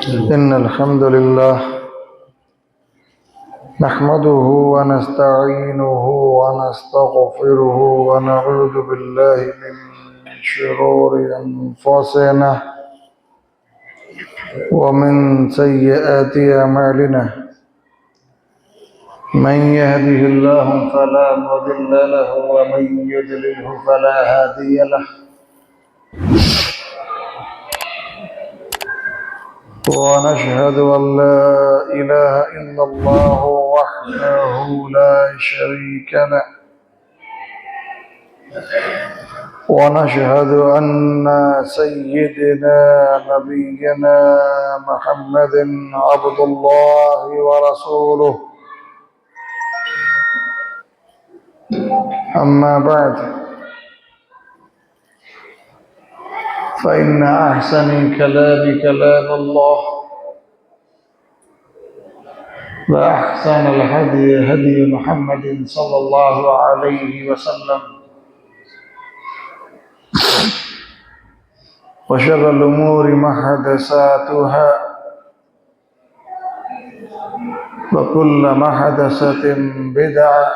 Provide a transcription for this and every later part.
إن الحمد لله نحمده ونستعينه ونستغفره ونعوذ بالله من شرور أنفسنا ومن سيئات أعمالنا من يهده الله فلا مضل له ومن يضلله فلا هادي له ونشهد أن لا إله إلا الله وحده لا شريك له ونشهد أن سيدنا نبينا محمد عبد الله ورسوله أما بعد فإن أحسن كلام كلام الله وأحسن الهدي هدي محمد صلى الله عليه وسلم وشر الأمور محدثاتها وكل محدثة بدعة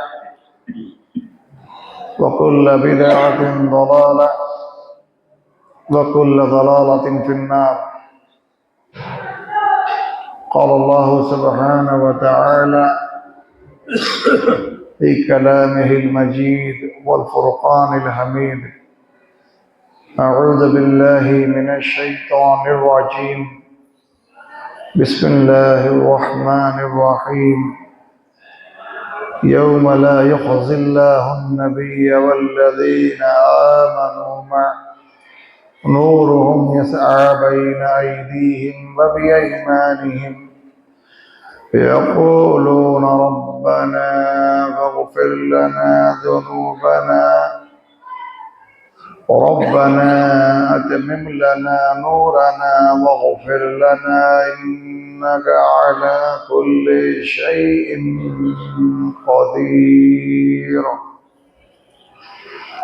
وكل بدعة ضلالة وكل ضلالة في النار. قال الله سبحانه وتعالى في كلامه المجيد والفرقان الحميد: أعوذ بالله من الشيطان الرجيم بسم الله الرحمن الرحيم يوم لا يخزي الله النبي والذين آمنوا معه نورهم يسعى بين أيديهم وبأيمانهم يقولون ربنا فاغفر لنا ذنوبنا ربنا أتمم لنا نورنا واغفر لنا إنك على كل شيء قدیر.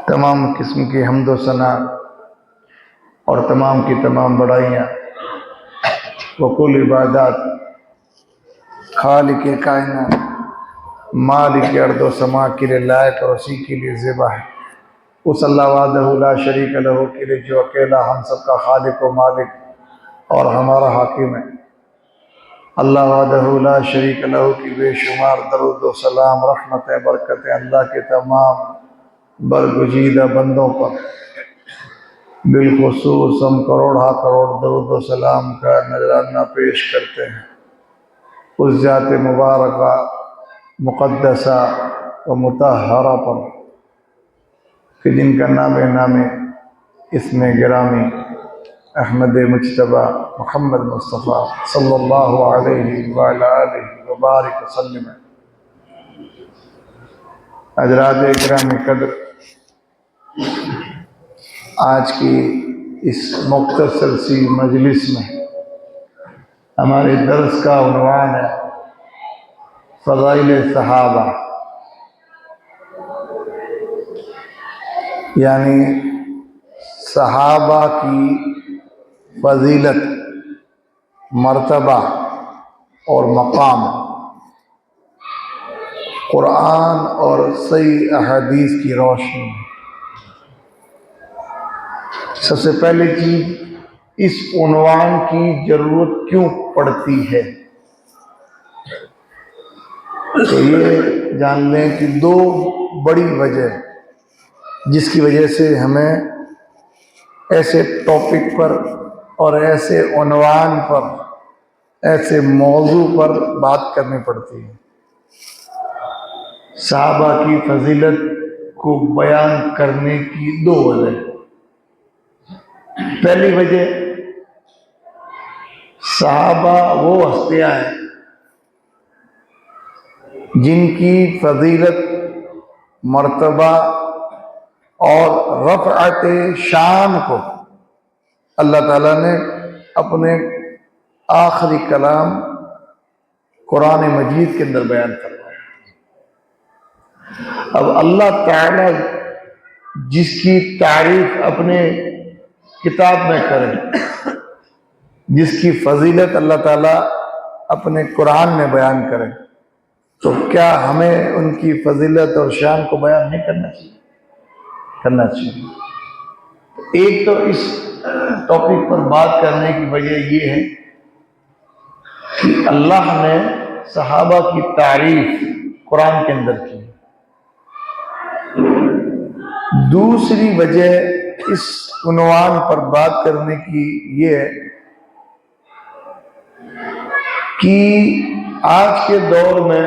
تمام قسم کی حمد و ثنا اور تمام کی تمام بڑائیاں و کل عبادات خالق کائنات مالک ارض و سما کے لیے لائق اور اسی کے لیے زیبا ہے. اس اللہ وحدہ لا شریک لہ کے لیے جو اکیلا ہم سب کا خالق و مالک اور ہمارا حاکم ہے. اللہ وحدہ لا شریک لہ کی بے شمار درود و سلام رحمت برکت اللہ کے تمام برگزیدہ بندوں پر بالخصوص ہم کروڑا کروڑ درود و سلام کا نذرانہ پیش کرتے ہیں اس ذات مبارکہ مقدسہ و مطہرہ پر کہ جن کا نام اسم گرامی احمد مجتبی محمد مصطفیٰ صلی اللہ علیہ وآلہ آلہ وبارک وسلم. حضرات گرامی قدر، آج کی اس مختصر سی مجلس میں ہمارے درس کا عنوان ہے فضائل صحابہ، یعنی صحابہ کی فضیلت، مرتبہ اور مقام قرآن اور صحیح احادیث کی روشنی میں. سب سے پہلی چیز، اس عنوان کی ضرورت کیوں پڑتی ہے؟ تو یہ جان لیں کہ دو بڑی وجہ جس کی وجہ سے ہمیں ایسے ٹاپک پر اور ایسے عنوان پر، ایسے موضوع پر بات کرنی پڑتی ہے. صحابہ کی فضیلت کو بیان کرنے کی دو وجہ. پہلی وجہ، صحابہ وہ ہستیاں ہیں جن کی فضیلت، مرتبہ اور رفعت شان کو اللہ تعالیٰ نے اپنے آخری کلام قرآن مجید کے اندر بیان کروایا. اب اللہ تعالیٰ جس کی تعریف اپنے کتاب میں کرے جس کی فضیلت اللہ تعالیٰ اپنے قرآن میں بیان کرے، تو کیا ہمیں ان کی فضیلت اور شان کو بیان نہیں کرنا چاہیے؟ کرنا چاہیے۔ ایک تو اس ٹاپک پر بات کرنے کی وجہ یہ ہے کہ اللہ نے صحابہ کی تعریف قرآن کے اندر کی۔ دوسری وجہ اس عنوان پر بات کرنے کی یہ ہے کہ آج کے دور میں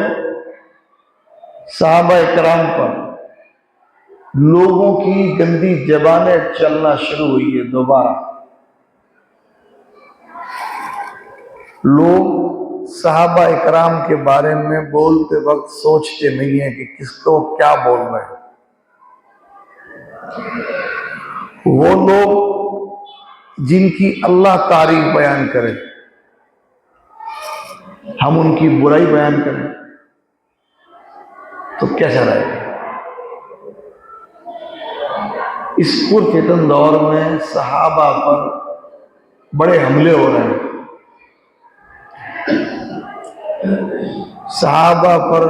صحابہ اکرام پر لوگوں کی گندی زبانیں چلنا شروع ہوئی ہے دوبارہ۔ لوگ صحابہ اکرام کے بارے میں بولتے وقت سوچتے نہیں ہیں کہ کس کو کیا بول رہے ہیں۔ وہ لوگ جن کی اللہ تعریف بیان کرے، ہم ان کی برائی بیان کریں تو کیسا رہے گا؟ اس پرفتن دور میں صحابہ پر بڑے حملے ہو رہے ہیں، صحابہ پر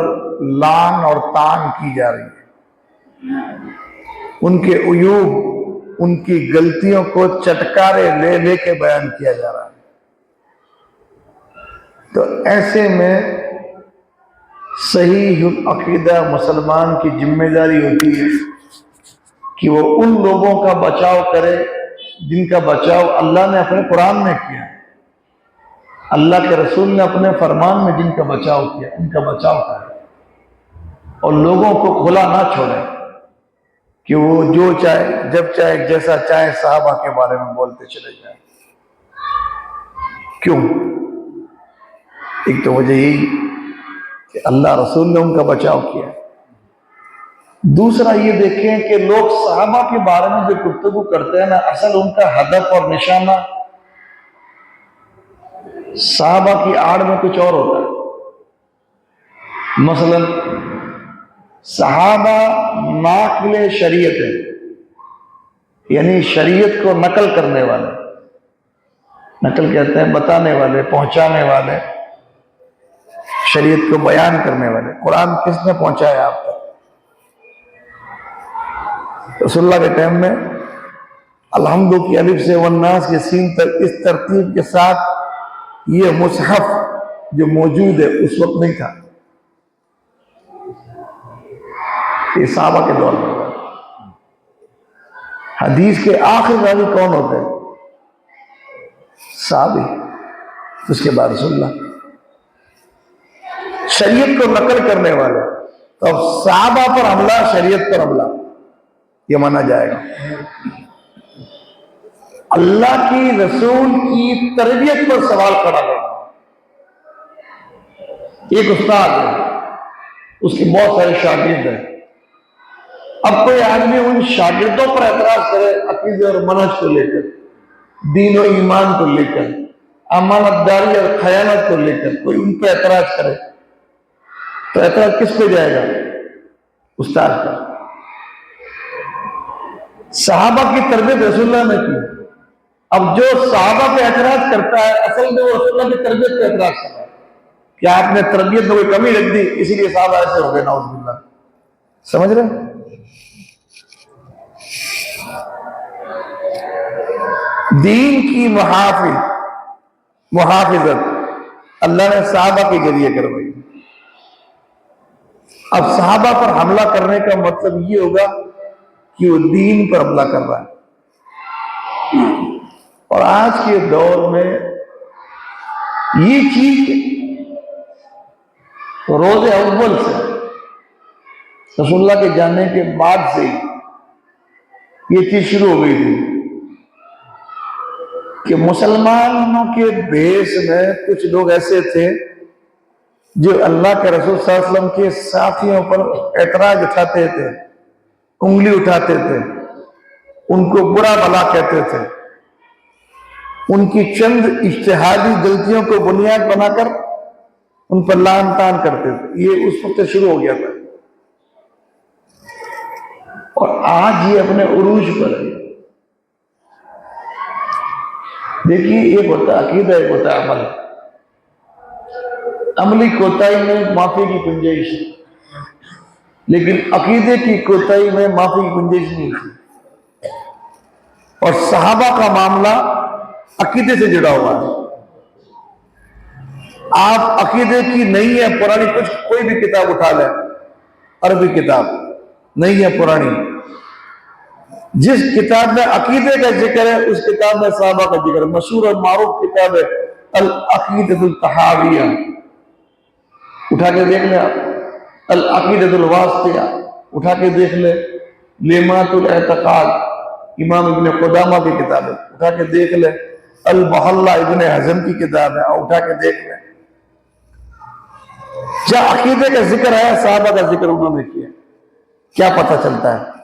لعن اور طعن کی جا رہی ہے، ان کے عیوب، ان کی غلطیوں کو چٹکارے لے لے کے بیان کیا جا رہا ہے۔ تو ایسے میں صحیح عقیدہ مسلمان کی ذمہ داری ہوتی ہے کہ وہ ان لوگوں کا بچاؤ کرے جن کا بچاؤ اللہ نے اپنے قرآن میں کیا، اللہ کے رسول نے اپنے فرمان میں جن کا بچاؤ کیا، ان کا بچاؤ کرے، اور لوگوں کو کھلا نہ چھوڑے کہ وہ جو چاہے جب چاہے جیسا چاہے صحابہ کے بارے میں بولتے چلے جائیں۔ کیوں؟ ایک تو وجہ یہی کہ اللہ رسول نے ان کا بچاؤ کیا۔ دوسرا یہ دیکھیں کہ لوگ صحابہ کے بارے میں جو گفتگو کرتے ہیں نا، اصل ان کا ہدف اور نشانہ صحابہ کی آڑ میں کچھ اور ہوتا ہے۔ مثلا صحابہ ناقل شریعت ہے، یعنی شریعت کو نقل کرنے والے، نقل کہتے ہیں بتانے والے، پہنچانے والے، شریعت کو بیان کرنے والے۔ قرآن کس نے پہنچایا آپ تک؟ رسول اللہ کے ٹائم میں الحمد کی الف سے والناس کے سین تک اس ترتیب کے ساتھ یہ مصحف جو موجود ہے اس وقت نہیں تھا، یہ صحابہ کے دور میں۔ حدیث کے آخر راوی کون ہوتے ہیں؟ صحابی، اس کے بعد رسول اللہ، شریعت کو نقل کرنے والے۔ تو صحابہ پر حملہ، شریعت پر حملہ، یہ مانا جائے گا؟ اللہ کی رسول کی تربیت پر سوال کھڑا کرنا۔ ایک استاد ہے، اس کے بہت سارے شاگرد ہیں، اب کوئی آدمی ان شاگردوں پر اعتراض کرے عقیدے اور منہج کو لے کر، دین و ایمان کو لے کر، امانت داری اور خیانت کو لے کر کوئی ان پہ اعتراض کرے تو اعتراض کس پہ جائے گا؟ استاد پر۔ صحابہ کی تربیت رسول اللہ نے کی، اب جو صحابہ پہ اعتراض کرتا ہے اصل میں وہ رسول اللہ کی تربیت پہ اعتراض کر رہا ہے کہ آپ نے تربیت میں کوئی کمی رکھ دی اسی لیے صحابہ ایسے ہو گئے، نعوذ باللہ۔ سمجھ رہے ہیں؟ دین کی محافظت اللہ نے صحابہ کے ذریعے کروائی۔ اب صحابہ پر حملہ کرنے کا مطلب یہ ہوگا کہ وہ دین پر حملہ کر رہا ہے۔ اور آج کے دور میں یہ چیز روز اول سے، رسول اللہ کے جانے کے بعد سے یہ چیز شروع ہو گئی تھی کہ مسلمانوں کے بھیس میں کچھ لوگ ایسے تھے جو اللہ کے رسول صلی اللہ علیہ وسلم کے ساتھیوں پر اعتراض اٹھاتے تھے، انگلی اٹھاتے تھے، ان کو برا بھلا کہتے تھے، ان کی چند اجتہادی غلطیوں کو بنیاد بنا کر ان پر لعن طعن کرتے تھے۔ یہ اس وقت شروع ہو گیا تھا اور آج یہ اپنے عروج پر ہے۔ دیکھیے ایک ہوتا ہے عقیدہ، ایک ہوتا ہے عمل. عملی کوتاہی میں معافی کی گنجائش ہے، لیکن عقیدے کی کوتاہی میں معافی کی گنجائش نہیں تھی. اور صحابہ کا معاملہ عقیدے سے جڑا ہوا ہے. آپ عقیدے کی نہیں ہے پرانی کچھ کوئی بھی کتاب اٹھا لیں، عربی کتاب نہیں ہے پرانی، جس کتاب میں عقیدے کا ذکر ہے اس کتاب میں صحابہ کا ذکر ہے. مشہور اور معروف کتاب ہے العقیدۃ الطحاویہ، اٹھا کے دیکھ لیں آپ. العقیدۃ الواسطیہ اٹھا کے دیکھ لیں. لیمات الاعتقاد امام ابن قدامہ کی کتاب ہے، اٹھا کے دیکھ لیں. المحلہ ابن حزم کی کتاب ہے، اٹھا کے دیکھ لیں. جہاں عقیدے کا ذکر ہے صحابہ کا ذکر انہوں نے کیا. کیا پتہ چلتا ہے؟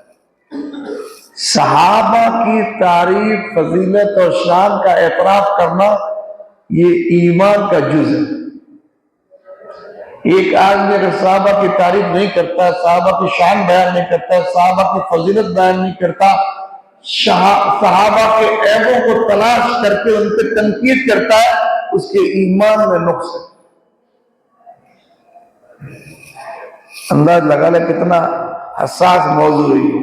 صحابہ کی تعریف، فضیلت اور شان کا اعتراف کرنا یہ ایمان کا جز ہے. ایک آدمی اگر صحابہ کی تعریف نہیں کرتا، صحابہ کی شان بیان نہیں کرتا، صحابہ کی فضیلت بیان نہیں کرتا، صحابہ کے عیبوں کو تلاش کر کے ان پہ تنقید کرتا ہے، اس کے ایمان میں نقص ہے. انداز لگا لے کتنا حساس موضوع ہے.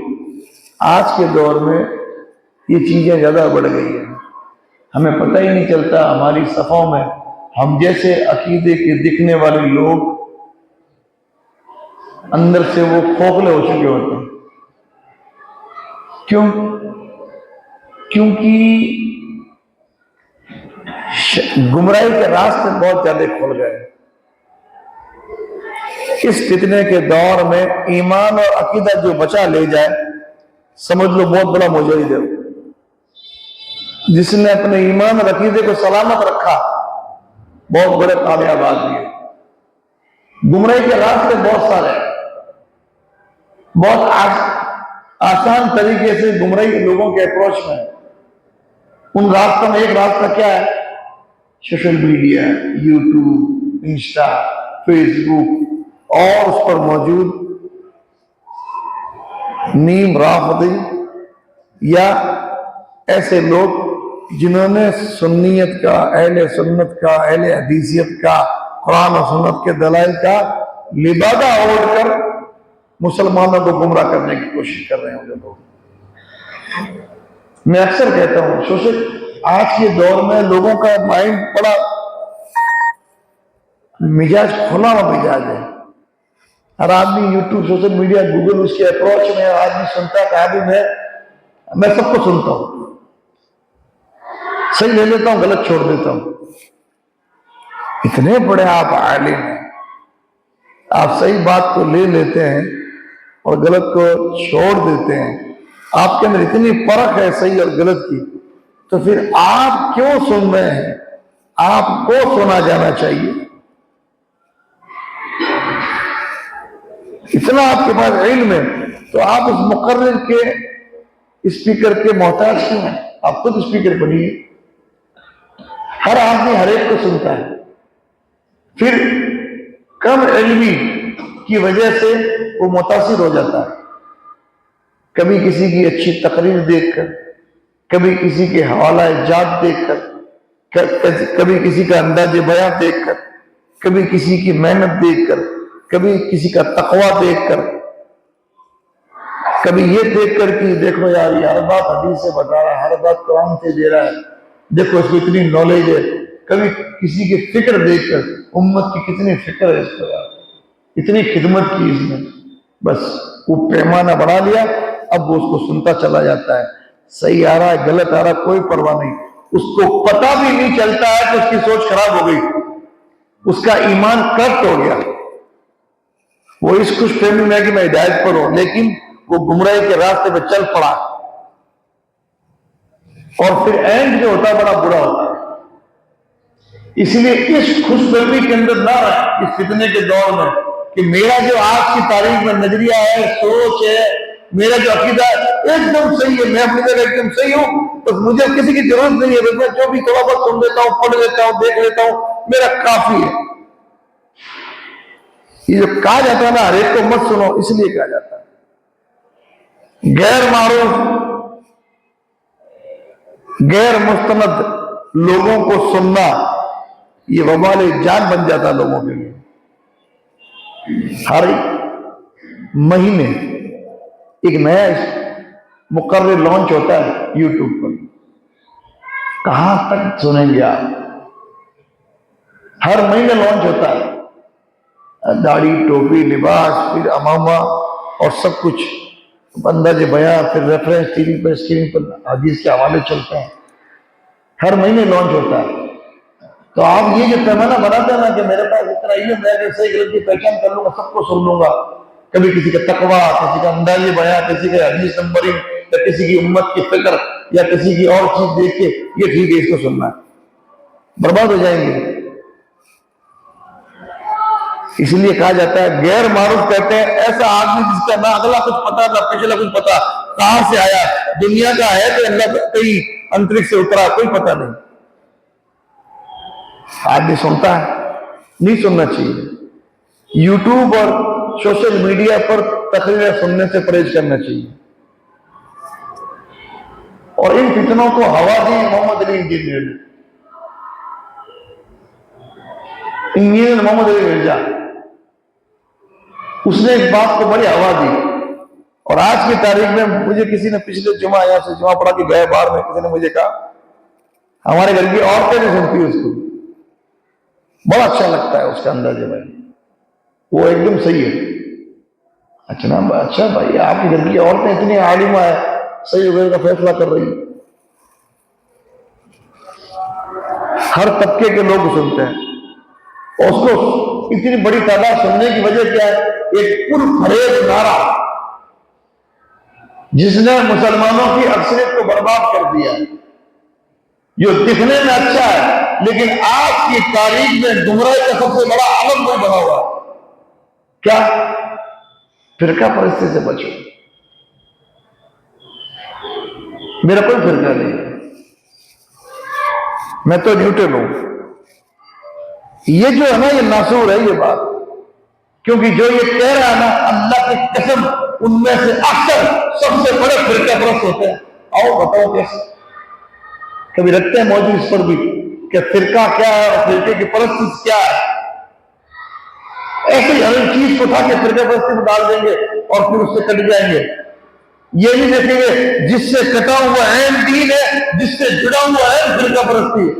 آج کے دور میں یہ چیزیں زیادہ بڑھ گئی ہیں، ہمیں پتہ ہی نہیں چلتا. ہماری صفوں میں ہم جیسے عقیدے کے دکھنے والے لوگ اندر سے وہ کھوکھلے ہو چکے ہوتے ہیں. کیوں؟ کیونکہ گمراہی کے راستے بہت زیادہ کھل گئے. اس فتنے کے دور میں ایمان اور عقیدہ جو بچا لے جائے سمجھ لو بہت بڑا مجاہد ہے. جس نے اپنے ایمان اور عقیدے کو سلامت رکھا بہت بڑے کامیاب آدمی ہے. گمراہی کے راستے بہت سارے ہیں، بہت آسان طریقے سے گمراہی لوگوں کے اپروچ میں ہے. ان راستوں میں ایک راستہ کیا ہے؟ Social media, YouTube, Insta, Facebook اور اس پر موجود نیم رافضی یا ایسے لوگ جنہوں نے سنیت کا، اہل سنت کا، اہل حدیثیت کا، قرآن و سنت کے دلائل کا لبادہ اوڑھ کر مسلمانوں کو گمراہ کرنے کی کوشش کر رہے ہیں. لوگ میں اکثر کہتا ہوں سوشل آج کے دور میں لوگوں کا مائنڈ بڑا مزاج کھلا ہوا مزاج ہے. ہر آدمی یوٹیوب، سوشل میڈیا، گوگل اس کے اپروچ میں آدمی سنتا ہے. آدمی میں سب کو سنتا ہوں، صحیح لے لیتا ہوں، غلط چھوڑ دیتا ہوں. اتنے بڑے آپ عالم ہیں، آپ صحیح بات کو لے لیتے ہیں اور غلط کو چھوڑ دیتے ہیں. آپ کے اندر اتنی فرق ہے صحیح اور غلط کی، تو پھر آپ کیوں سن رہے ہیں؟ آپ کو سنا جانا چاہیے. اتنا آپ کے پاس علم ہے تو آپ اس مقرر کے اسپیکر کے محتاج کیوں ہیں؟ آپ خود اسپیکر بنیے. ہر آدمی ہر ایک کو سنتا ہے. پھر کم علمی کی وجہ سے وہ متاثر ہو جاتا ہے. کبھی کسی کی اچھی تقریر دیکھ کر، کبھی کسی کے حوالہ جات دیکھ کر، کبھی کسی کا انداز بیان دیکھ کر، کبھی کسی کی محنت دیکھ کر، کبھی کسی کا تقوی دیکھ کر، کبھی یہ دیکھ کر کہ دیکھو یار یہ ہر بات حدیث سے بتا رہا ہے، ہر بات قرآن سے دے رہا ہے، دیکھو اس کو اتنی نالج ہے. کبھی کسی کی فکر دیکھ کر، امت کی کتنی فکر ہے اس کو یار، اتنی خدمت کی اس نے، بس وہ پیمانہ بڑھا لیا. اب وہ اس کو سنتا چلا جاتا ہے. صحیح آ رہا ہے، غلط آ رہا ہے، کوئی پرواہ نہیں. اس کو پتہ بھی نہیں چلتا ہے کہ اس کی سوچ خراب ہو گئی، اس کا ایمان کرپٹ ہو گیا. وہ اس خوش فہمی میں کہ میں ہدایت پر ہوں، لیکن وہ گمراہی کے راستے پہ چل پڑا. اور پھر اینڈ جو ہوتا ہے بڑا برا ہوتا ہے. اس لیے اس خوش فہمی کے اندر نہ رہے اس فتنے کے دور میں کہ میرا جو آج کی تاریخ میں نظریہ ہے، سوچ ہے، میرا جو عقیدہ ہے ایک دم صحیح ہے، میں اپنی جگہ ایک دم صحیح ہوں، بس مجھے کسی کی ضرورت نہیں ہے، بس میں جو بھی تھوڑا بہت سن لیتا ہوں، پڑھ لیتا ہوں، دیکھ لیتا ہوں، میرا کافی ہے. یہ جو کہا جاتا ہے نا ہر ایک کو مت سنو، اس لیے کہا جاتا ہے غیر معروف، غیر مستند لوگوں کو سننا یہ وبال جان بن جاتا لوگوں کے لیے. ہر مہینے ایک نیا مقرر لانچ ہوتا ہے یوٹیوب پر. کہاں تک سنیں گے آپ؟ ہر مہینے لانچ ہوتا ہے. داڑھی، ٹوپی، لباس، پھر امامہ اور سب کچھ انداز بیان، پھر ریفرنس ٹی وی پر، اسکرین پر حدیث کے حوالے چلتے ہیں. ہر مہینے لانچ ہوتا ہے. تو آپ یہ جو پیمانہ بناتے ہیں نا کہ میرے پاس اتنا علم ہے کہ صحیح غلط کی پہچان کر لوں گا، سب کو سن لوں گا. کبھی کسی کا تقویٰ، کسی کا انداز بیان، کسی کا حدیث نمبرنگ، یا کسی کی امت کی فکر، یا کسی کی اور چیز دیکھ کے یہ ٹھیک ہے اس کو سننا ہے. برباد ہو جائیں گے. اس لیے کہا جاتا ہے غیر معروف کہتے ہیں ایسا آدمی جس کا نہ اگلا کچھ پتا نہ پچھلا کچھ پتا، کہاں سے آیا، دنیا کا ہے کہ اللہ کہیں انترکش سے اترا، کوئی پتہ نہیں. آدمی سنتا ہے، نہیں سننا چاہیے. یوٹیوب اور سوشل میڈیا پر تقریریں سننے سے پرہیز کرنا چاہیے. اور ان فتنوں کو ہوا دی محمد علی انجینئر محمد علی مرزا. اس نے ایک بات کو بڑی ہوا دی. اور آج کی تاریخ میں مجھے کسی نے پچھلے جمعہ یہاں سے جمعہ پڑھا کے گئے باہر میں، کسی نے مجھے کہا ہمارے گھر کی عورتیں بھی سنتی اس کو، بڑا اچھا لگتا ہے اس کا اندازے بھائی، وہ ایک دم صحیح ہے. اچھا بھائی آپ کے گھر کی عورتیں اتنی عالمہ ہے، صحیح وغیرہ کا فیصلہ کر رہی ہے. ہر طبقے کے لوگ سنتے ہیں. اور اس کو اتنی بڑی تعداد سننے کی وجہ کیا ہے؟ ایک پرفریب نعرہ جس نے مسلمانوں کی اکثریت کو برباد کر دیا، جو دکھنے میں اچھا ہے لیکن آج کی تاریخ میں گمراہی کا سب سے بڑا علم کوئی بنا ہوا ہے. کیا؟ فرقہ پرستی سے بچو. میرا کوئی فرقہ نہیں ہے، میں تو نیوٹرل ہوں. یہ جو ہے نا یہ ناسور ہے یہ بات، کیونکہ جو یہ کہہ رہا ہے نا اللہ کی قسم ان میں سے اکثر سب سے بڑے فرقہ پرست ہوتے ہیں. آؤ بتاؤ کیسے؟ کبھی رکھتے ہیں موضوع اس پر بھی کہ فرقہ کیا ہے اور فرقے کی پرست کیا ہے. ایسے ہی ہر چیز کو اٹھا کے فرقہ پرستی میں ڈال دیں گے اور پھر اس سے کٹ جائیں گے. یہ نہیں دیکھیں گے جس سے کٹا ہوا اہم دین ہے، جس سے جڑا ہوا ہے فرقہ پرستی.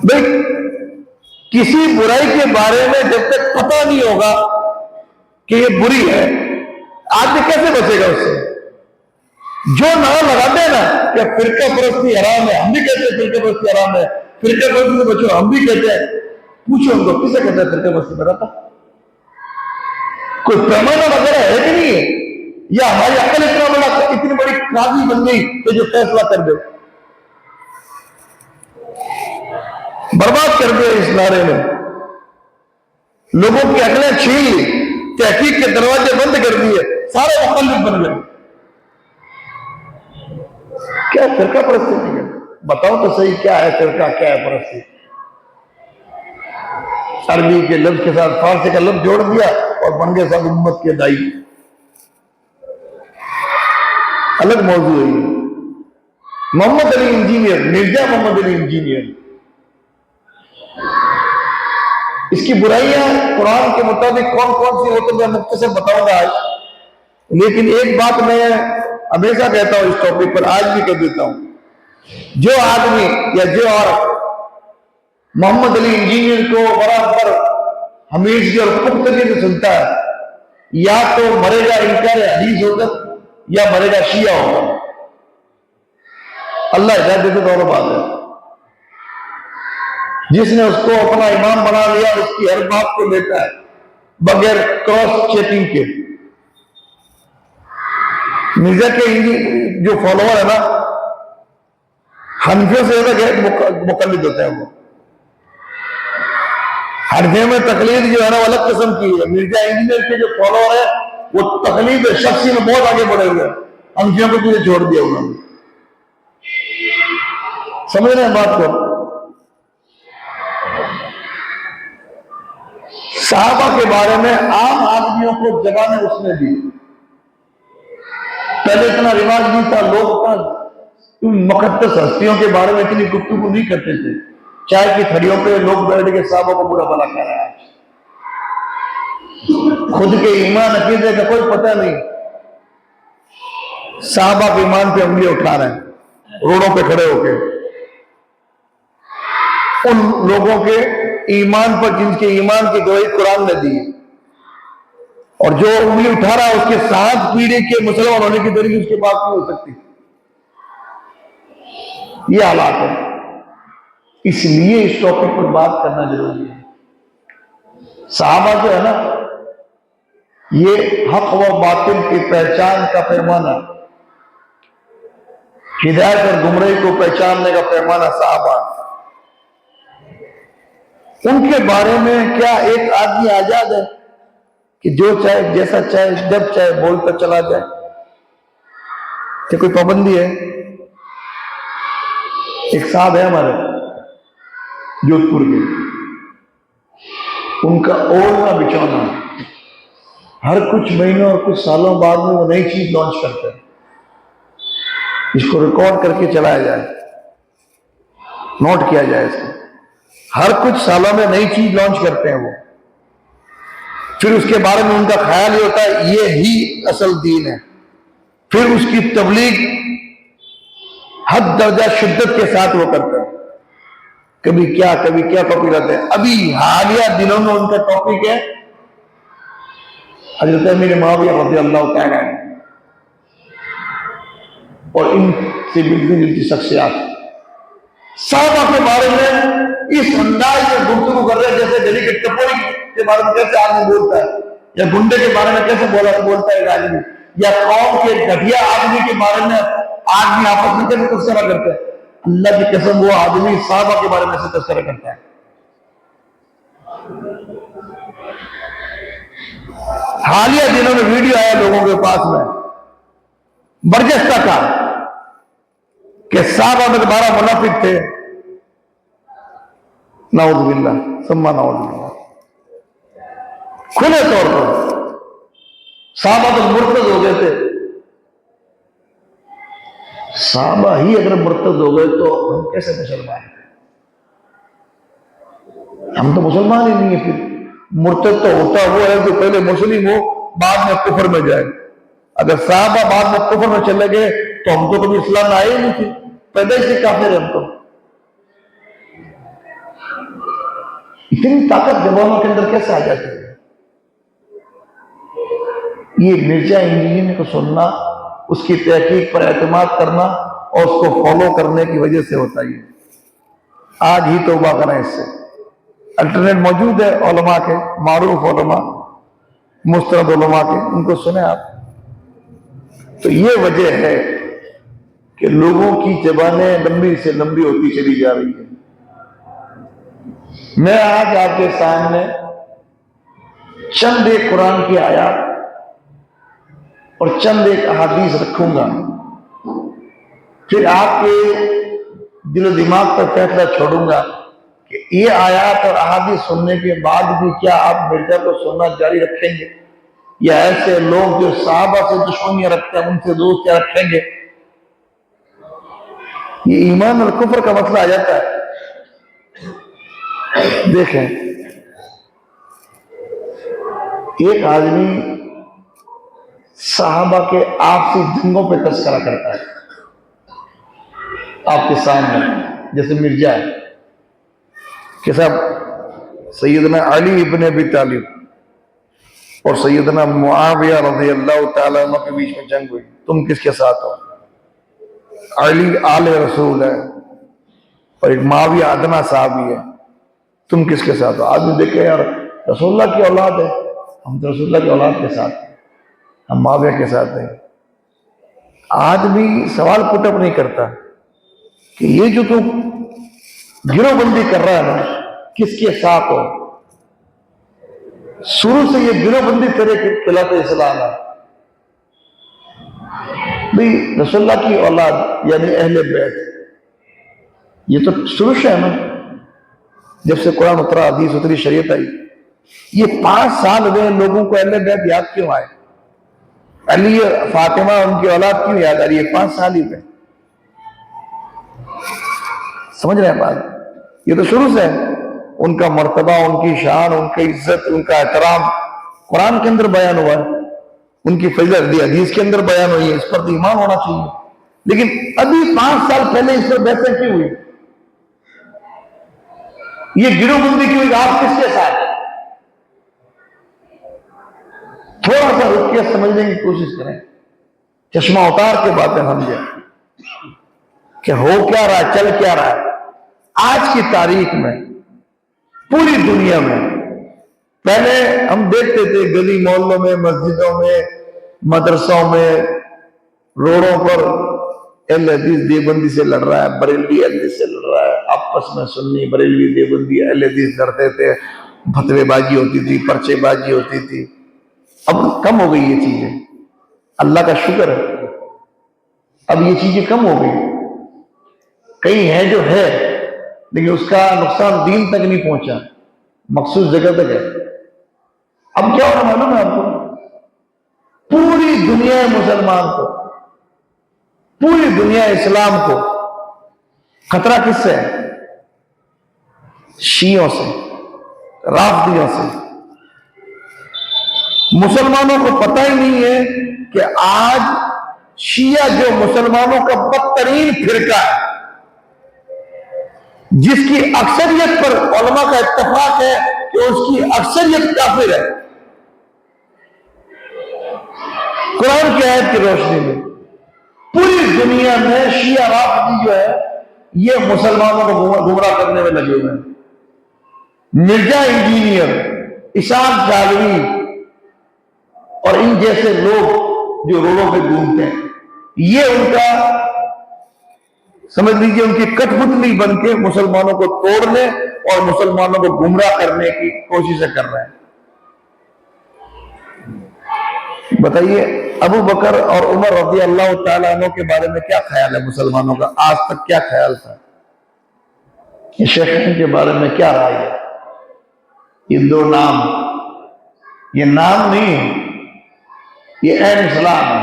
بھائی کسی برائی کے بارے میں جب تک پتہ نہیں ہوگا کہ یہ بری ہے، آدمی کیسے بچے گا اس سے؟ جو نام لگاتے ہیں نا کہ فرقہ پرستی حرام ہے، ہم بھی کہتے ہیں فرقہ پرستی حرام ہے، فرقہ پرستی سے بچو، ہم بھی کہتے ہیں. پوچھو ان کو کسے کہتے ہیں فرقہ پرستی؟ بتاتا کوئی پیمانہ وغیرہ ہے کہ نہیں ہے؟ یا ہماری عقل اتنی بڑی قاضی بن گئی کہ جو فیصلہ کر دے؟ برباد کر دیا اس نعرے میں، لوگوں کی عقلیں چھین لی، تحقیق کے دروازے بند کر دیے، سارے مخالف بن گئے. کیا فرقہ پرستی نہیں ہے؟ بتاؤ تو صحیح کیا ہے فرقہ، کیا ہے پرستی؟ عربی کے لفظ کے ساتھ فارسی کا لفظ جوڑ دیا اور بن گئے سب امت کے دائی. الگ موضوع ہے یہ. محمد علی انجینئر، مرزا محمد علی انجینئر، اس کی برائیاں قرآن کے مطابق کون کون سی ہوتی میں مختصر بتاؤں گا آج. لیکن ایک بات میں ہمیشہ کہتا ہوں اس ٹاپک پر، آج بھی کہہ دیتا ہوں، جو آدمی یا جو عورت محمد علی انجینئر کو برابر ہمیشہ اور پختگی سے سنتا ہے، یا تو مرے گا انکار حدیث ہوگا یا مرے گا شیعہ ہوگا. اللہ ہدایت دے تو اور بات ہے. جس نے اس کو اپنا امام بنا لیا اس کی ہر بات کو لیتا ہے بغیر کراس چیکنگ کے. مرزا کے جو فالوور ہے نا حنفیوں سے زیادہ مقلد ہوتے ہیں. وہ حنفیوں میں تقلید جو ہے نا وہ الگ قسم کی ہے. مرزا انجینئر کے جو فالوور ہے وہ تقلید شخصی میں بہت آگے بڑھے ہوئے ہیں. حنفیوں کو تجھے چھوڑ دیا انہوں نے. سمجھ رہے ہیں بات کو؟ صحابہ کے بارے میں عام آدمیوں کو زبانیں اس نے دی. پہلے اتنا رواج نہیں تھا، لوگ اتنا ان مقدس ہستیوں کے بارے میں اتنی گفتگو نہیں کرتے تھے. چائے کی تھڑیوں پہ لوگ بیٹھ کے صحابہ کو برا بھلا کہہ رہا ہے. خود کے ایمان عقیدے کا کوئی پتہ نہیں، صحابہ کے ایمان پہ انگلی اٹھا رہے ہیں روڈوں پہ کھڑے ہو کے. ان لوگوں کے ایمان پر جن کے ایمان کی گواہی قرآن نے دی، اور جو انگلی اٹھا رہا ہے اس کے 7 پیڑھی کے مسلمان ہونے کی دلیل اس کے پاس نہیں ہو سکتی. یہ حالات ہے. اس لیے اس ٹاپک پر بات کرنا ضروری ہے. صحابہ جو ہے نا، یہ حق و باطل کی پہچان کا پیمانہ، ہدایت اور گمراہی کو پہچاننے کا پیمانہ صحابہ. ان کے بارے میں کیا ایک آدمی آزاد ہے کہ جو چاہے جیسا چاہے جب چاہے بولتا چلا جائے؟ کیا کوئی پابندی ہے؟ ایک صاحب ہے ہمارے جودھ پور کے، ان کا اوڑھنا بچھونا ہر کچھ مہینوں اور کچھ سالوں بعد میں وہ نئی چیز لانچ کرتے ہیں. اس کو ریکارڈ کر کے چلایا جائے، نوٹ کیا جائے اس کو. ہر کچھ سالوں میں نئی چیز لانچ کرتے ہیں وہ. پھر اس کے بارے میں ان کا خیال یہ ہوتا ہے یہ ہی اصل دین ہے. پھر اس کی تبلیغ حد درجہ شدت کے ساتھ وہ کرتے ہیں. کبھی کیا ٹاپک رہتے ہیں. ابھی حالیہ دنوں میں ان کا ٹاپک ہے حضرت امیر معاویہ رضی اللہ تعالیٰ عنہ اور ان سے ملتی جلتی شخصیات. صحابہ کے بارے میں اس انداز میں گفتگو کر رہے ہیں جیسے گلی کے ٹپوری کے بارے میں کیسے آدمی بولتا ہے، یا گنڈے کے بارے میں کیسے بولتا ہے آدمی، یا قوم کے گھٹیا آدمی کے بارے میں آدمی آپس میں کیسے تذکرہ کرتے ہیں. اللہ کی قسم وہ آدمی صحابہ کے بارے میں سے تذکرہ کرتا ہے. حالیہ دنوں میں ویڈیو آیا لوگوں کے پاس میں برجستہ کا کہ صحابہ میں 12 منافق تھے. نعوذ باللہ ثم نعوذ باللہ. کھلے طور پر صحابہ تو مرتد ہو گئے تھے. صحابہ ہی اگر مرتد ہو گئے تو ہم کیسے مسلمان ہیں؟ ہم تو مسلمان ہی نہیں ہیں. پھر مرتد تو ہوتا وہ ہے جو پہلے مسلم ہو بعد میں کفر میں جائے. اگر صحابہ بعد میں کفر میں چلے گئے تو ہم کو کبھی اسلام میں آئے ہی نہیں تھے، پیدا سے کافر ہیں ہم تو. اتنی طاقت زبانوں کے اندر کیسے آ جاتی ہے؟ یہ مرزا انجینئر کو سننا، اس کی تحقیق پر اعتماد کرنا اور اس کو فالو کرنے کی وجہ سے ہوتا ہے. آج ہی توبہ کریں اس سے. الٹرنیٹ موجود ہے علماء کے، معروف علماء، مستند علماء کے، ان کو سنیں آپ. تو یہ وجہ ہے کہ لوگوں کی زبانیں لمبی سے لمبی ہوتی چلی جا رہی ہیں. میں آج آپ کے سامنے چند ایک قرآن کی آیات اور چند ایک احادیث رکھوں گا، پھر آپ کے دل و دماغ پر فیصلہ چھوڑوں گا کہ یہ آیات اور احادیث سننے کے بعد بھی کیا آپ مرزا کو سننا جاری رکھیں گے، یا ایسے لوگ جو صحابہ سے دشمنیاں رکھتے ہیں ان سے دوستیاں رکھیں گے. یہ ایمان اور کفر کا مسئلہ آ جاتا ہے. دیکھیں، ایک آدمی صحابہ کے آپسی جنگوں پہ تذکرہ کرتا ہے آپ کے سامنے، جیسے مرزا ہے کہ صاحب سیدنا علی ابن ابی طالب اور سیدنا معاویہ رضی اللہ تعالیٰ عنہ کے بیچ میں جنگ ہوئی، تم کس کے ساتھ ہو؟ علی آل رسول ہے اور ایک معاویہ ادنا صحابی ہے، تم کس کے ساتھ ہو؟ آدمی دیکھے یار رسول اللہ کی اولاد ہے، ہم تو رسول اللہ کی اولاد کے ساتھ ہیں، ہم معاویہ کے ساتھ ہیں. آدمی سوال پٹ اپ نہیں کرتا کہ یہ جو تو گروہ بندی کر رہا ہے نا، کس کے ساتھ ہو؟ شروع سے یہ گروہ بندی تیرے خلاف اسلام ہے. بھئی رسول اللہ کی اولاد یعنی اہل بیت، یہ تو شروع سے ہے نا، جب سے قرآن اترا، حدیث اتری، شریعت آئی. یہ 5 سال ہوئے لوگوں کو اہل بیت یاد کیوں آئے؟ علی فاطمہ ان کی اولاد کیوں یاد آ رہی ہے؟ 5 سال ہی ہوئے. سمجھ رہے ہیں بات؟ یہ تو شروع سے ہے، ان کا مرتبہ، ان کی شان، ان کی عزت، ان کا احترام قرآن کے اندر بیان ہوا ہے، ان کی فضیلت بھی حدیث کے اندر بیان ہوئی ہے، اس پر بھی ایمان ہونا چاہیے۔ لیکن ابھی 5 سال پہلے اس پر بحثیں کیوں ہوئی؟ یہ گروہ بندی کیوں ہوئی؟ آپ کس کے ساتھ؟ تھوڑا سا رک کے سمجھنے کی کوشش کریں، چشمہ اتار کے باتیں سمجھیں کہ ہو کیا رہا ہے، چل کیا رہا ہے۔ آج کی تاریخ میں پوری دنیا میں، پہلے ہم دیکھتے تھے گلی محلوں میں، مسجدوں میں، مدرسوں میں، روڈوں پر اہل حدیث دیوبندی سے لڑ رہا ہے، بریلوی اہل حدیث سے لڑ رہا ہے، آپس میں سنی بریلوی دیوبندی اہل حدیث لڑتے تھے، فتوے بازی ہوتی تھی، پرچے بازی ہوتی تھی۔ اب کم ہو گئی یہ چیزیں، اللہ کا شکر ہے، اب یہ چیزیں کم ہو گئی۔ کئی ہے جو ہے، لیکن اس کا نقصان دین تک نہیں پہنچا، مخصوص جگہ تک ہے۔ اب کیا ہونا معلوم ہے آپ کو؟ پوری دنیا مسلمان کو، پوری دنیا اسلام کو خطرہ کس سے ہے؟ شیعوں سے، رافضیوں سے۔ مسلمانوں کو پتہ ہی نہیں ہے کہ آج شیعہ جو مسلمانوں کا بدترین فرقہ ہے، جس کی اکثریت پر علماء کا اتفاق ہے کہ اس کی اکثریت کافر ہے، قرآن کی آیت کی روشنی میں پوری دنیا میں شیعہ رافضی جو ہے یہ مسلمانوں کو گمراہ کرنے میں لگے ہوئے ہیں۔ مرزا انجینئر، اسحاق جالوی اور ان جیسے لوگ جو روڈوں پہ گھومتے ہیں، یہ ان کا سمجھ لیجیے ان کی کٹ پتلی بن کے مسلمانوں کو توڑنے اور مسلمانوں کو گمراہ کرنے کی کوششیں کر رہے ہیں۔ بتائیے ابو بکر اور عمر رضی اللہ تعالیٰ عنہ کے بارے میں کیا خیال ہے مسلمانوں کا؟ آج تک کیا خیال تھا؟ یہ شیخین کے بارے میں کیا رائے ہے؟ یہ 2 نام، یہ نام نہیں ہے، یہ اہل اسلام ہے،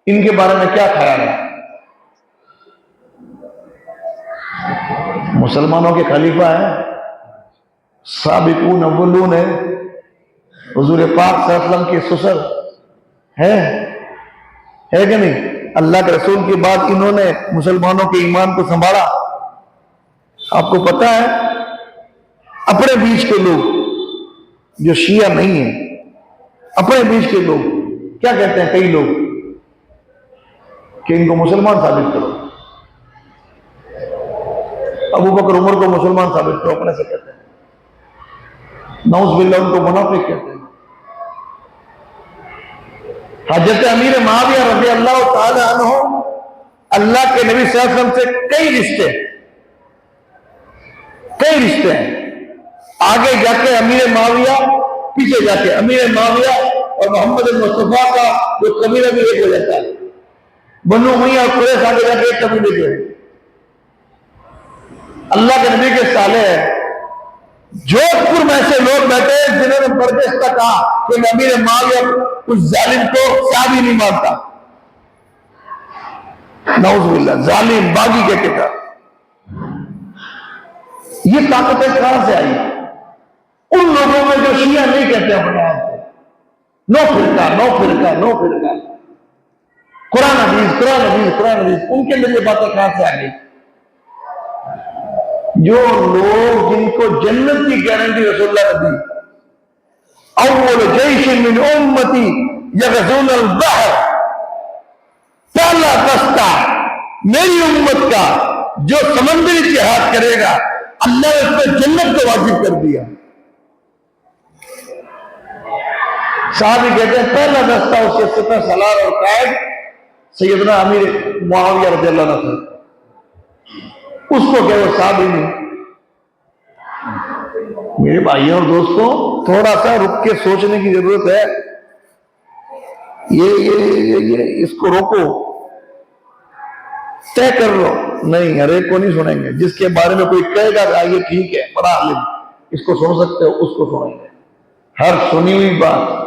ان کے بارے میں کیا خیال ہے؟ مسلمانوں کے خلیفہ ہیں، سابقون اولون ہے، حضور پاک صلی اللہ علیہ وسلم کے سسر ہے کہ نہیں؟ اللہ کے رسول کے بعد انہوں نے مسلمانوں کے ایمان کو سنبھالا۔ آپ کو پتہ ہے اپنے بیچ کے لوگ جو شیعہ نہیں ہیں، اپنے بیچ کے لوگ کیا کہتے ہیں؟ کئی لوگ کہ ان کو مسلمان ثابت کرو، ابو بکر عمر کو مسلمان ثابت کرو، اپنے سے کہتے ہیں، نعوذ باللہ ان کو منافق کہتے ہیں۔ حضرت امیر معاویہ رضی اللہ تعالی عنہ اللہ کے نبی صلی اللہ علیہ وسلم سے کئی رشتے ہیں، آگے جا کے امیر معاویہ، پیچھے جا کے امیر معاویہ اور محمد مصطفیٰ کا جو قبیلہ بھی ایک ہو جاتا ہے، بنو امیہ اور قریش آگے جا کے ایک قبیلے جو ہے۔ اللہ کے نبی کے سالے ہیں، جودھ پور میں ایسے لوگ بیٹھے جنہوں نے برداشتہ کہا کہ امیر معاویہ اس ظالم کو صحابی نہیں مانتا، نعوذ باللہ، ظالم باغی کہتے تھا۔ یہ طاقتیں کہاں سے آئی؟ ان لوگوں میں جو شیعہ نہیں کہتے اپنے آپ کو، نو فرقہ، قرآن حدیث، ان کے لیے یہ باتیں کہاں سے آ گئی؟ جو لوگ جن کو جنت کی گارنٹی رسول اللہ نے دی، اول جیش من امتی یغزون البحر، پہلا دستہ میری امت کا جو سمندری جہاد کرے گا، اللہ نے اس پہ جنت کو واجب کر دیا۔ صحابی کہتے ہیں پہلا دستہ اس کے سپہ سالار اور قائد سیدنا امیر معاویہ رضی اللہ عنہ تھا، اس کو کہ وہ صحابی نہیں۔ میرے بھائیوں اور دوستوں، تھوڑا سا رک کے سوچنے کی ضرورت ہے۔ یہ اس کو روکو، طے کر لو، نہیں ہر ایک کو نہیں سنیں گے۔ جس کے بارے میں کوئی کہے گا کہ یہ ٹھیک ہے، بڑا عالم، اس کو سن سکتے ہو، اس کو سنیں گے۔ ہر سنی ہوئی بات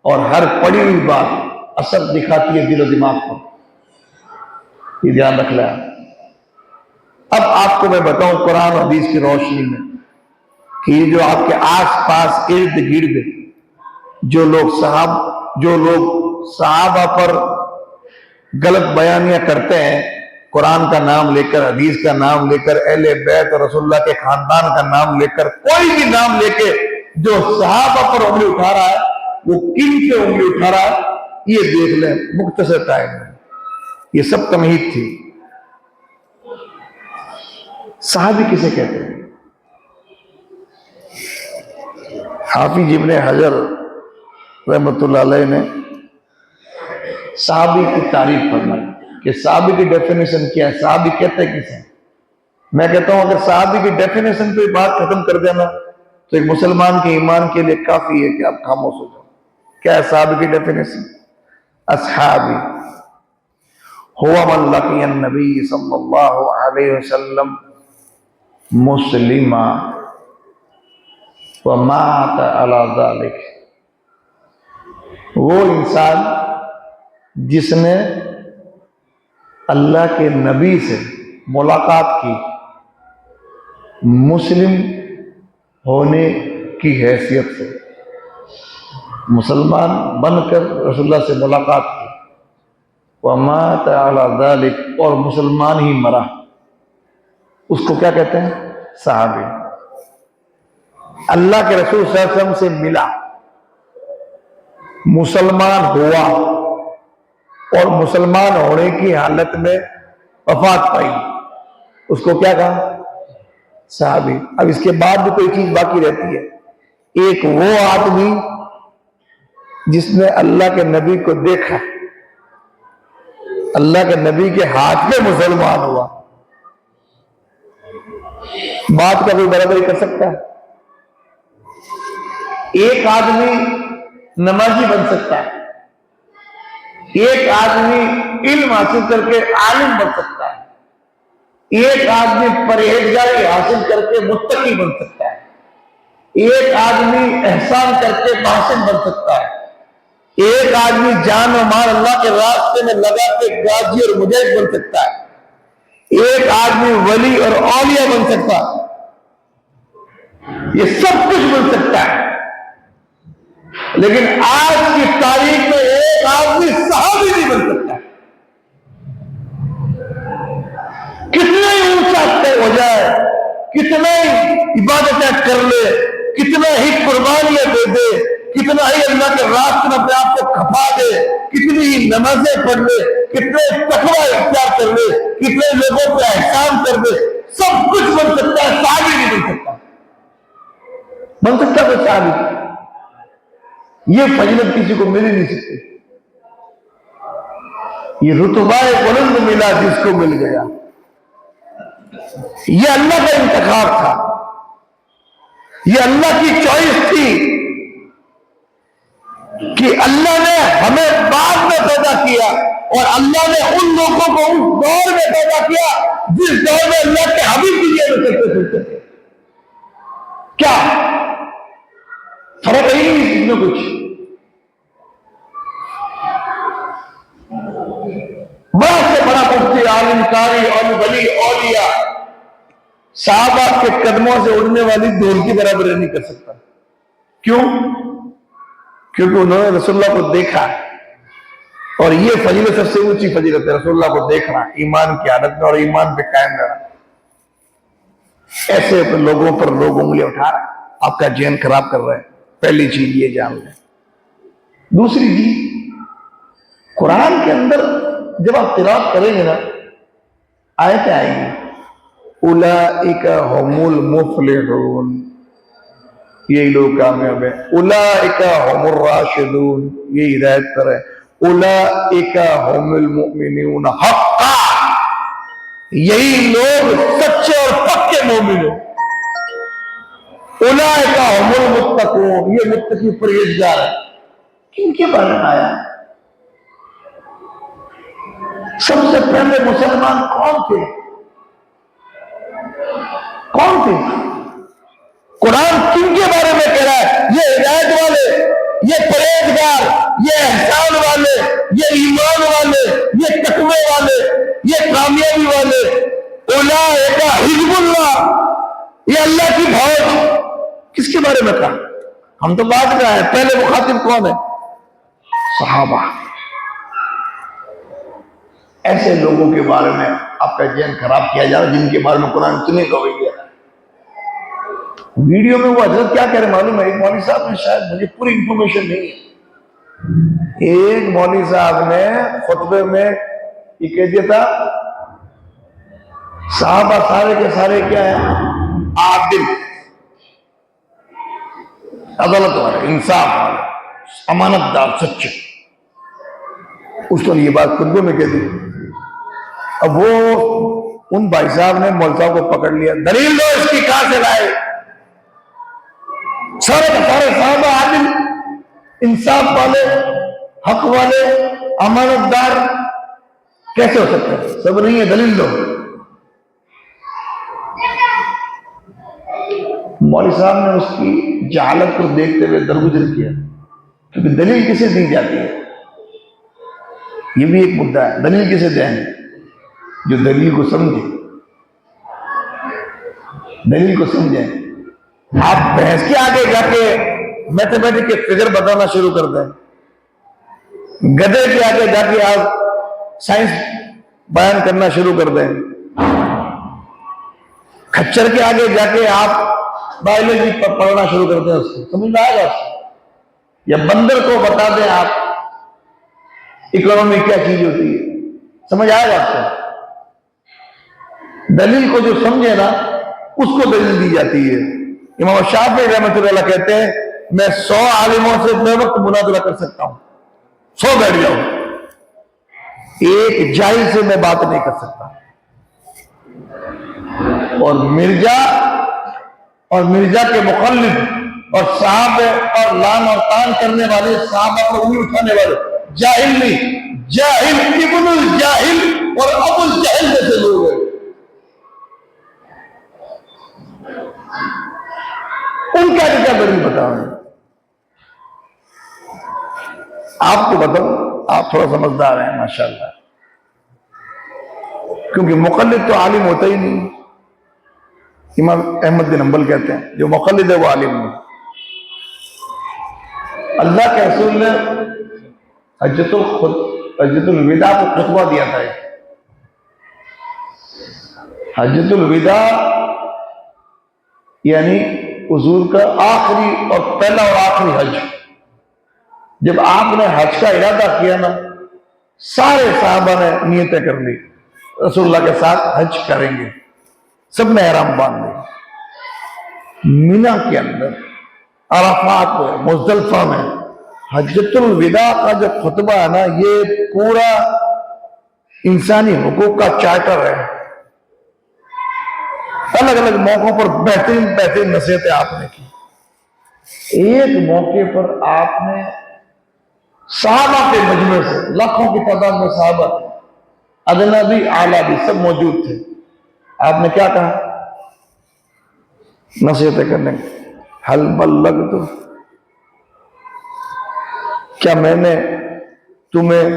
اور ہر پڑھی ہوئی بات اثر دکھاتی ہے دل و دماغ پر، یہ دھیان رکھ لیں۔ اب آپ کو میں بتاؤں قرآن و حدیث کی روشنی میں کہ یہ جو آپ کے آس پاس ارد گرد جو لوگ صحابہ پر غلط بیانیاں کرتے ہیں، قرآن کا نام لے کر، حدیث کا نام لے کر، اہل بیت اور رسول اللہ کے خاندان کا نام لے کر، کوئی بھی نام لے کے جو صحابہ پر انگلی اٹھا رہا ہے، وہ کن پہ انگلی اٹھا رہا ہے یہ دیکھ لیں مختصر ٹائم میں۔ یہ سب تمہید تھی۔ صحابی کسے کہتے ہیں؟ حافظ ابن حجر رحمۃ اللہ علیہ نے صحابی کی تعریف فرمائی کہ صحابی کی ڈیفینیشن کیا ہے، صحابی کہتے کسے ہیں؟ میں کہتا ہوں اگر صحابی کی ڈیفینیشن پہ بات ختم کر دینا تو ایک مسلمان کے ایمان کے لیے کافی ہے کہ آپ خاموش ہو جاؤ۔ کیا ہے صحابی کی ڈیفینیشن؟ اصحابی ہوا من لقی النبی صلی اللہ علیہ وسلم مسلما ومات علی ذلک، وہ انسان جس نے اللہ کے نبی سے ملاقات کی مسلم ہونے کی حیثیت سے، مسلمان بن کر رسول اللہ سے ملاقات کی، ومات علی ذلک، اور مسلمان ہی مرا، اس کو کیا کہتے ہیں؟ صحابی۔ اللہ کے رسول صلی اللہ علیہ وسلم سے ملا، مسلمان ہوا اور مسلمان ہونے کی حالت میں وفات پائی، اس کو کیا کہا؟ صحابی۔ اب اس کے بعد بھی کوئی چیز باقی رہتی ہے۔ ایک وہ آدمی جس نے اللہ کے نبی کو دیکھا، اللہ کے نبی کے ہاتھ میں مسلمان ہوا، بات کا کوئی برابری کر سکتا ہے؟ ایک آدمی نمازی بن سکتا ہے، ایک آدمی علم حاصل کر کے عالم بن سکتا ہے، ایک آدمی پرہیزگاری حاصل کر کے متقی بن سکتا ہے، ایک آدمی احسان کر کے محسن بن سکتا ہے، ایک آدمی جان و مال اللہ کے راستے میں لگا کے غازی اور مجاہد بن سکتا ہے، ایک آدمی ولی اور اولیاء بن سکتا ہے، یہ سب کچھ بن سکتا ہے، لیکن آج کی تاریخ میں ایک آدمی صحابی نہیں بن سکتا۔ کتنا ہی اونچا ہو جائے، کتنا ہی عبادتیں کر لے، کتنا ہی قربانیاں دے دے، کتنا ہی اللہ کے راستے میں اپنے آپ کو کھپا دے، کتنی ہی نمازیں پڑھ لے، کتنے تقوی اختیار کر لے، کتنے لوگوں پہ احسان کر دے، سب کچھ بن سکتا ہے، صحابی نہیں بن سکتا۔ بن سکتا کوئی صحابی؟ یہ فضیلت کسی کو مل ہی نہیں سکتی۔ یہ رتبہ بلند ملا جس کو مل گیا، یہ اللہ کا انتخاب تھا، یہ اللہ کی چوائس تھی کہ اللہ نے ہمیں بعد میں پیدا کیا، اور اللہ نے ان لوگوں کو اس دور میں پیدا کیا جس دور میں اللہ کے حبیب کی سنتے تھے۔ کیا فرق ہے نہیں اس میں کچھ؟ بڑا سے بڑا مفتی، عالم، قاری اور ولی، اولیاء صحابہ کے قدموں سے اڑنے والی دھول کی برابری نہیں کر سکتا۔ کیوں؟ کیونکہ انہوں نے رسول اللہ کو دیکھا، اور یہ فضیلت سب سے اونچی فضیلت ہے، رسول اللہ کو دیکھنا ایمان کی حالت میں اور ایمان پہ قائم رہنا۔ ایسے لوگوں پر لوگ انگلی اٹھا رہے ہیں، آپ کا ذہن خراب کر رہے ہیں۔ پہلی چیز یہ جان لیں۔ دوسری چیز، قرآن کے اندر جب آپ تلاوت کریں گے نا، آیتیں آئیں گی، اولئک هم المفلحون، یہی لوگ کامیاب ہیں، اولئک هم الراشدون، یہ ہدایت پر ہے، اولئک هم المؤمنون حقا، یہی لوگ سچے اور پکے مومن ہیں، اولئک هم المتقون، یہ متقی پرہیزگار ہیں۔ کن کے بارے میں آیا؟ سب سے پہلے مسلمان کون تھے؟ کون تھے؟ قرآن کن کے بارے میں کہہ رہا ہے؟ یہ ہدایت والے، یہ پرہیزگار، یہ احسان والے، یہ ایمان والے، یہ تقوی والے، یہ کامیابی والے، اولئک حزب اللہ، یہ اللہ کی فوج۔ کس کے بارے میں کہا؟ ہم تو بات کر رہے ہیں، پہلے مخاطب کون ہے؟ صحابہ۔ ایسے لوگوں کے بارے میں آپ کا ذہن خراب کیا جا رہا ہے جن کے بارے میں قرآن اتنے گواہی دے رہا ہے۔ ویڈیو میں وہ حضرت کیا کہہ رہے معلوم ہے؟ ایک مولوی صاحب نے، شاید مجھے پوری انفارمیشن نہیں ہے، ایک مولوی صاحب نے خطبے میں یہ کہہ دیا تھا صحابہ سارے کے سارے کیا ہیں؟ عادل، عدالت والے، انصاف والے، امانت دار، سچے۔ اس نے یہ بات خطبے میں کہہ دی۔ اب وہ ان بھائی صاحب نے مول صاحب کو پکڑ لیا، دلیل دو اس کی، کہاں سے لائے؟ سارے کے سارے صحابہ عادل، انصاف والے، حق والے، امانت دار کیسے ہو سکتے ہیں؟ سب نہیں ہے، دلیل دو۔ مولوی صاحب نے اس کی جہالت کو دیکھتے ہوئے درگزر کیا، کیونکہ دلیل کسے دی جاتی ہے؟ یہ بھی ایک مدعا ہے، دلیل کسے دیں؟ جو دلیل کو سمجھے، دلیل کو سمجھیں۔ آپ بحث کے آگے جا کے میتھمیٹک کے فگر بتانا شروع کر دیں، گدھے کے آگے جا کے آپ سائنس بیان کرنا شروع کر دیں، کھچر کے آگے جا کے آپ بایولوجی پڑھنا شروع کر دیں، اس کو سمجھ میں آئے گا؟ یا بندر کو بتا دیں آپ اکانومی کیا چیز ہوتی ہے، سمجھ آئے گا آپ کو؟ دلیل کو جو سمجھے نا اس کو دلیل دی جاتی ہے۔ امام شافعی رحمۃ اللہ علیہ کہتے ہیں میں 100 عالموں سے میں وقت مناظرہ کر سکتا ہوں، 100 بیٹھ جاؤں، ایک جاہل سے میں بات نہیں کر سکتا۔ اور مرزا کے مخلف اور صحابہ اور لان اور تان کرنے والے، صحابہ کو انگلی اٹھانے والے، جاہل نہیں، جاہل ابن الجاہل اور ابو الجہل جیسے لوگ ہیں، ان کا کیا دلیل بتاؤں؟ آپ کو بتاؤں، آپ تھوڑا سمجھدار ہیں ماشاءاللہ، کیونکہ مقلد تو عالم ہوتا ہی نہیں۔ امام احمد بن حنبل کہتے ہیں جو مقلد ہے وہ عالم نہیں۔ اللہ کے رسول نے حجۃ الوداع کو خطبہ دیا تھا۔ حجۃ الوداع یعنی حضور کا آخری اور پہلا اور آخری حج۔ جب آپ نے حج کا ارادہ کیا نا، سارے صحابہ نے نیتیں کر لی رسول اللہ کے ساتھ حج کریں گے، سب نے احرام باندھ لی۔ مینا کے اندر، عرفات میں، مزدلفہ میں حجۃ الوداع کا جو خطبہ ہے نا، یہ پورا انسانی حقوق کا چارٹر ہے۔ الگ الگ موقعوں پر بہترین بہترین نصیحتیں آپ نے کی۔ ایک موقع پر آپ نے صحابہ کے مجمع سے، لاکھوں کی تعداد میں صحابہ تھے، ادنا بھی اعلیٰ بھی سب موجود تھے، آپ نے کیا کہا؟ نصیحتیں کرنے کی، حل بلغت، کیا میں نے تمہیں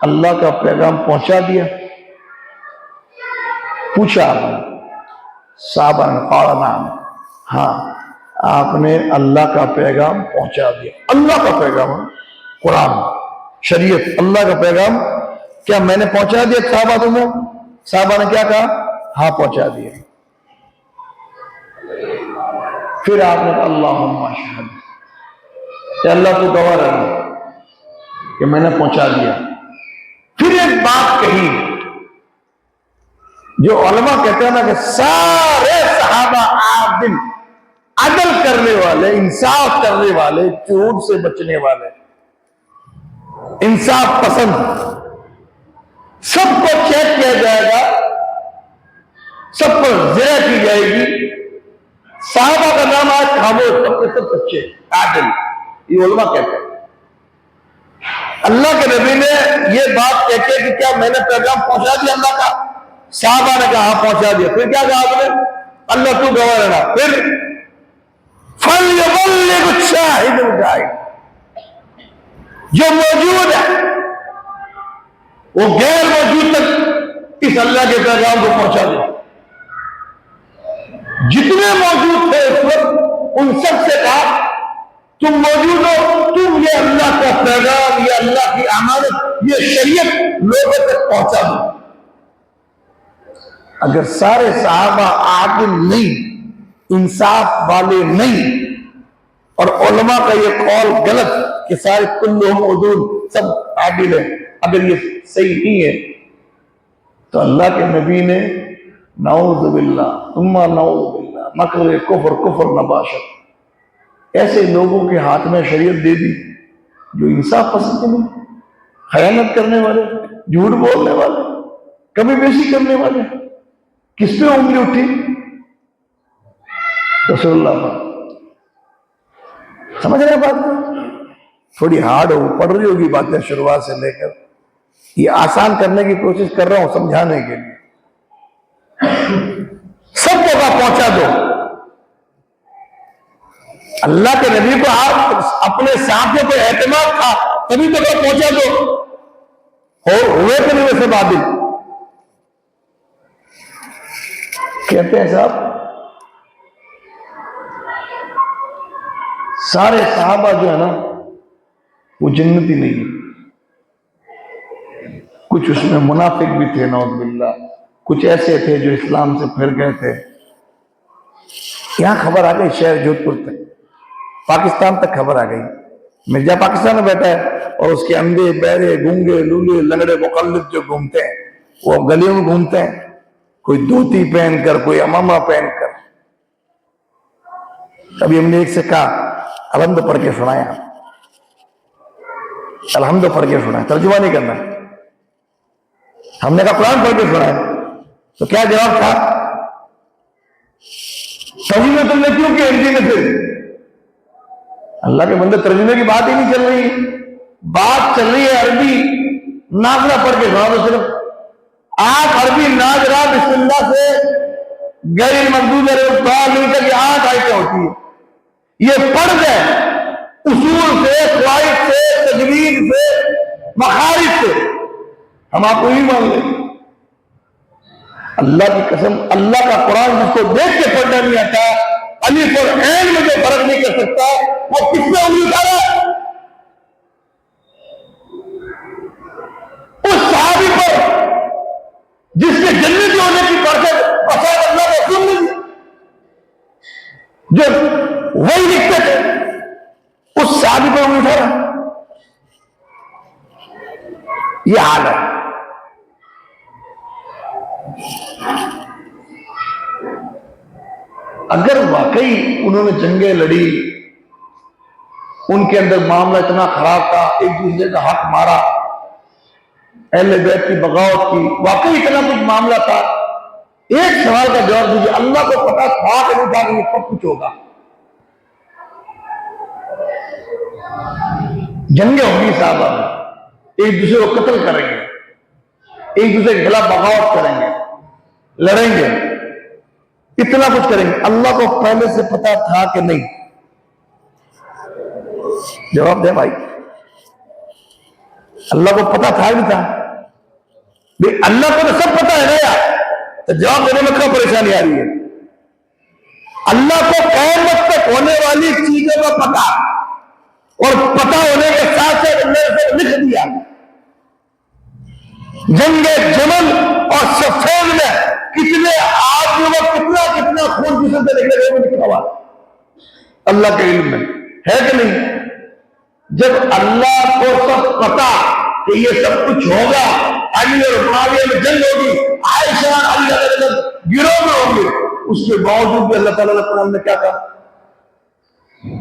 اللہ کا پیغام پہنچا دیا؟ پوچھا آپ نے، صحابہ نے قال نعم، ہاں آپ نے اللہ کا پیغام پہنچا دیا۔ اللہ کا پیغام، قرآن، شریعت، اللہ کا پیغام کیا میں نے پہنچا دیا صحابہ تمہیں؟ صحابہ نے کیا کہا؟ ہاں پہنچا دیا۔ پھر آپ نے کہا اللہم اشہد، کہ اللہ تو گواہ رہے کہ میں نے پہنچا دیا۔ پھر ایک بات کہی جو علماء کہتے ہیں نا کہ سارے صحابہ عادل، عدل کرنے والے، انصاف کرنے والے، جھوٹ سے بچنے والے، انصاف پسند، سب کو چیک کیا جائے گا، سب پر زرہ کی جائے گی۔ صحابہ کا نام آج خاموش، سب کے سب سچے، عادل، یہ علماء کہتے ہیں۔ اللہ کے نبی نے یہ بات کہہ کے کہ کیا میں نے پیغام پہنچا دیا اللہ کا؟ صحابہ نے کہا ہاں پہنچا دیا۔ پھر کیا کہا آپ نے؟ اللہ تو گواہ رہنا۔ پھر فَلْيُبَلِّغُ الشَّاهِدُ الْغَائِبَ، جو موجود ہے وہ غیر موجود تک اس اللہ کے پیغام کو پہنچا دے۔ جتنے موجود تھے اس وقت ان سب سے کہا تم موجود ہو، تم یہ اللہ کا پیغام، یہ اللہ کی امانت، یہ شریعت لوگوں تک پہنچا دو۔ اگر سارے صحابہ عادل نہیں، انصاف والے نہیں، اور علماء کا یہ قول غلط کہ سارے کلہم عدول، سب عادل ہیں، اگر یہ صحیح نہیں ہے تو اللہ کے نبی نے نعوذ باللہ ثم نعوذ باللہ مکر کفر نباشت، ایسے لوگوں کے ہاتھ میں شریعت دے دی جو انصاف پسند نہیں، خیانت کرنے والے، جھوٹ بولنے والے، کمی بیشی کرنے والے۔ کس پہ انگلی اٹھی؟ رسول اللہ پر۔ سمجھ رہے بات کو؟ تھوڑی ہارڈ پڑ رہی ہوگی باتیں شروعات سے لے کر، یہ آسان کرنے کی کوشش کر رہا ہوں سمجھانے کے لیے۔ سب جگہ پہنچا دو۔ اللہ کے نبی کو آپ اپنے ساتھیوں پہ اعتماد تھا تبھی تک پہنچا دو، ہوئے کہ نہیں ویسے بادل؟ کہتے ہیں صاحب سارے صحابہ جو ہے نا وہ جنتی نہیں، کچھ اس میں منافق بھی تھے نعوذ باللہ، کچھ ایسے تھے جو اسلام سے پھر گئے تھے۔ یہاں خبر آ گئی شہر جودھپور تک، پاکستان تک خبر آ گئی۔ مرزا پاکستان میں بیٹھا ہے اور اس کے اندھے بہرے گونگے لولے لنگڑے مقلد جو گھومتے ہیں وہ گلیوں میں گھومتے ہیں، کوئی دھوتی پہن کر، کوئی امامہ پہن کر۔ ابھی ہم نے ایک سے کہا الحمد پڑھ کے سنایا، الحمد پڑھ کے سنایا، ترجمہ نہیں کرنا۔ ہم نے کہا قرآن پڑھ کے سنایا، تو کیا جواب تھا؟ ترجمے تم نے کیوں کیا ہندی میں؟ پھر اللہ کے بندے ترجمے کی بات ہی نہیں چل رہی، بات چل رہی ہے عربی ناظرہ پڑھ کے سنا دو۔ صرف آپ عربی ناظرہ بسم اللہ سے غیر المغضوب علیہم الضالین تک یہ 8 آیتیں ہوتی ہیں، یہ پڑھ گئے اصول سے، قواعد سے، تجوید سے، مخارج سے، ہم آپ کو ہی مان لیں۔ اللہ کی قسم، اللہ کا قرآن جس کو دیکھ کے پڑھنا نہیں آتا، الف اور عین میں جو فرق نہیں کر سکتا، وہ کس میں انگلی اٹھا رہا ہے؟ اس صحابی پر جس کے جنتی ہونے کی برکت بشار اللہ رسول نے جو وہی لکھتے تھے، اس صحابی پر انگلی اٹھا رہا ہے۔ یہ حال ہے۔ اگر واقعی انہوں نے جنگیں لڑی، ان کے اندر معاملہ اتنا خراب تھا، ایک دوسرے کا حق مارا، اہل بیت کی بغاوت کی، واقعی اتنا کچھ معاملہ تھا، ایک سوال کا جواب دیجیے، اللہ کو پتا تھا کہ نہیں تھا کہ یہ کب کچھ ہوگا؟ جنگیں ہوں گی صحابہ میں، ایک دوسرے کو قتل کریں گے، ایک دوسرے کے خلاف بغاوت کریں گے، لڑیں گے، اتنا کچھ کریں گے، اللہ کو پہلے سے پتا تھا کہ نہیں؟ جواب دے بھائی، اللہ کو پتا تھا نہیں تھا؟ اللہ کو تو سب پتا ہے نا یار، تو جواب دینے میں کیا پریشانی آ رہی ہے؟ اللہ کو قیامت تک ہونے والی چیزوں کا پتا، اور پتا ہونے کے ساتھ ساتھ اللہ نے لکھ دیا۔ جنگ جمل اور صفین میں کتنے آدمیوں کو کتنا خون جسم سے نکلے گئے لکھا ہوا اللہ کے علم میں ہے کہ نہیں؟ جب اللہ کو سب پتا کہ یہ سب کچھ ہوگا، علی اور معاویہ میں جنگ ہوگی، عائشہ علی اللہ گروہ میں ہوں گے، اس کے باوجود بھی اللہ تعالیٰ قرآن نے کیا کہا؟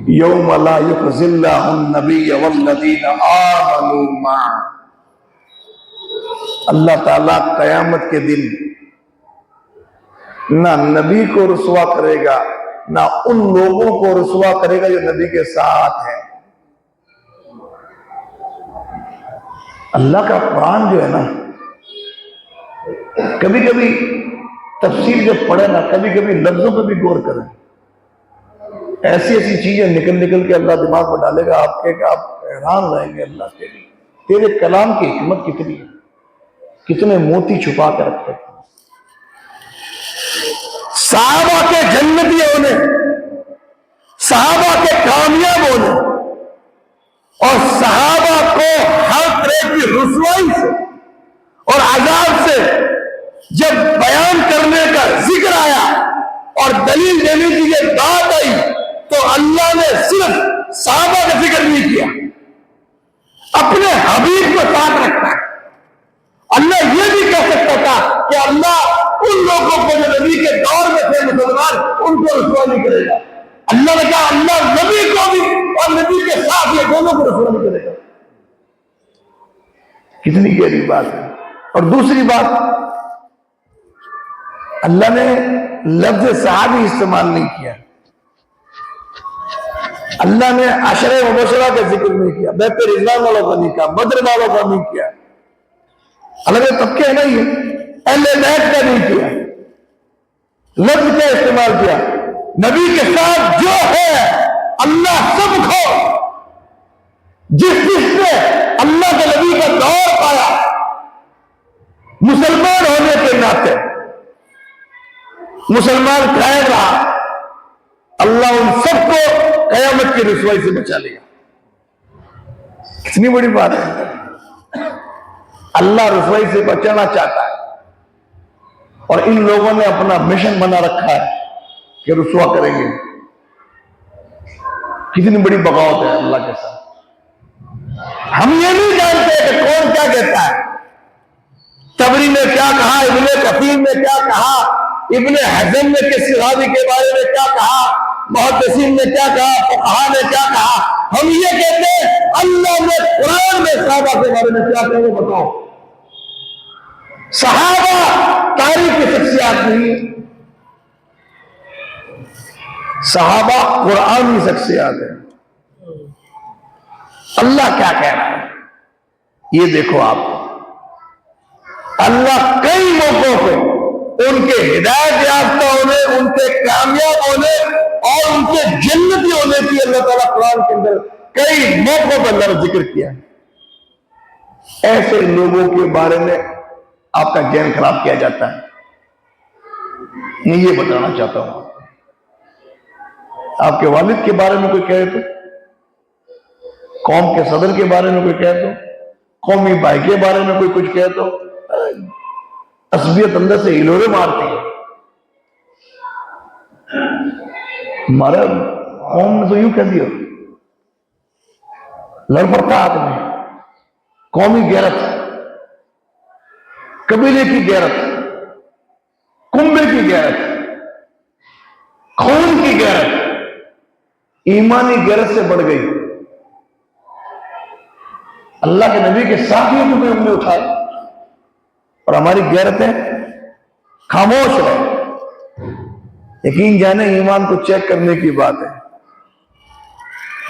یوم لا یخزی اللہ النبی والذین آمنوا معہ، اللہ تعالیٰ قیامت کے دن نہ نبی کو رسوا کرے گا، نہ ان لوگوں کو رسوا کرے گا جو نبی کے ساتھ ہیں۔ اللہ کا قرآن جو ہے نا، کبھی کبھی تفسیر جب پڑھے نا، کبھی کبھی لفظوں پہ بھی غور کریں، ایسی ایسی چیزیں نکل نکل کے اللہ دماغ میں ڈالے گا آپ کے کہ آپ حیران رہیں گے، اللہ کے لیے تیرے کلام کی حکمت کتنی ہے، کتنے موتی چھپا کے رکھتے ہیں۔ صحابہ کے جنتی ہونے، صحابہ کے کامیاب ہونے اور صحابہ کو ہر طرح کی رسوائی سے اور عذاب سے جب بیان کرنے کا ذکر آیا اور دلیل دینے کی یہ بات آئی تو اللہ نے صرف صحابہ کا ذکر نہیں کیا، اپنے حبیب کو ساتھ رکھا۔ اللہ یہ بھی کہہ سکتا تھا کہ اللہ ان لوگوں کو جو نبی کے دور میں تھے مسلمان ان کو رسوا نہیں کرے گا۔ اللہ نے کہا اللہ نبی کو بھی اور نبی کے ساتھ یہ دونوں کو رسوا نہیں کرے گا۔ کتنی گہری بات ہے۔ اور دوسری بات، اللہ نے لفظ صحابی استعمال نہیں کیا، اللہ نے عشرہ مبشرہ کا ذکر نہیں کیا، بیعت رضوان والوں کا نہیں کیا، بدر والوں کا نہیں کیا، الگ طبقے نہیں ہے، اہل بیت کا نہیں کیا، لفظ کا استعمال کیا۔ نبی کے ساتھ جو ہے اللہ سب کو، جس نے اللہ کے نبی کا دور پایا مسلمان ہونے کے ناطے مسلمان قائم رہا، اللہ ان سب کو قیامت کی رسوائی سے بچا لیا۔ کتنی بڑی بات ہے، اللہ رسوائی سے بچانا چاہتا ہے اور ان لوگوں نے اپنا مشن بنا رکھا ہے کہ رسوا کریں گے۔ کتنی بڑی بغاوت ہے اللہ کے ساتھ۔ ہم یہ نہیں جانتے کہ کون کیا کہتا ہے، طبری نے کیا کہا، ابن کثیر نے کیا کہا، ابن حزم نے کس صحابی کے بارے میں کیا کہا، محدثین نے کیا کہا، فقہا نے کیا کہا۔ ہم یہ کہتے ہیں اللہ نے قرآن میں صحابہ کے بارے میں کیا کہا وہ بتاؤ۔ صحابہ تاریخ کی شخصیات نہیں، صحابہ قرآن کی شخصیات ہے۔ اللہ کیا کہہ رہا ہے یہ دیکھو آپ، اللہ کئی موقعوں پہ ان کے ہدایت یافتہ ہونے، ان کے کامیاب ہونے اور ان کے جنتی ہونے کی اللہ تعالیٰ قرآن کے اندر کئی موقعوں پر اللہ نے ذکر کیا ہے۔ ایسے لوگوں کے بارے میں آپ کا ذہن خراب کیا جاتا ہے۔ میں یہ بتانا چاہتا ہوں، آپ کے والد کے بارے میں کوئی کہے تو، قوم کے صدر کے بارے میں کوئی کہے تو، قومی بھائی کے بارے میں کوئی کچھ کہے تو عصبیت اندر سے ہلوڑے مارتی ہے۔ ہمارا قوم نے تو یوں کہہ دیا، لڑ پڑتا آدمی، قومی غیرت، قبیلے کی غیرت، کنبے کی غیرت، خون کی غیرت ایمانی غیرت سے بڑھ گئی۔ اللہ کے نبی کے ساتھیوں کو بھی ہم نے اٹھایا اور ہماری غیرتیں خاموش رہے۔ یقین جانے ایمان کو چیک کرنے کی بات ہے،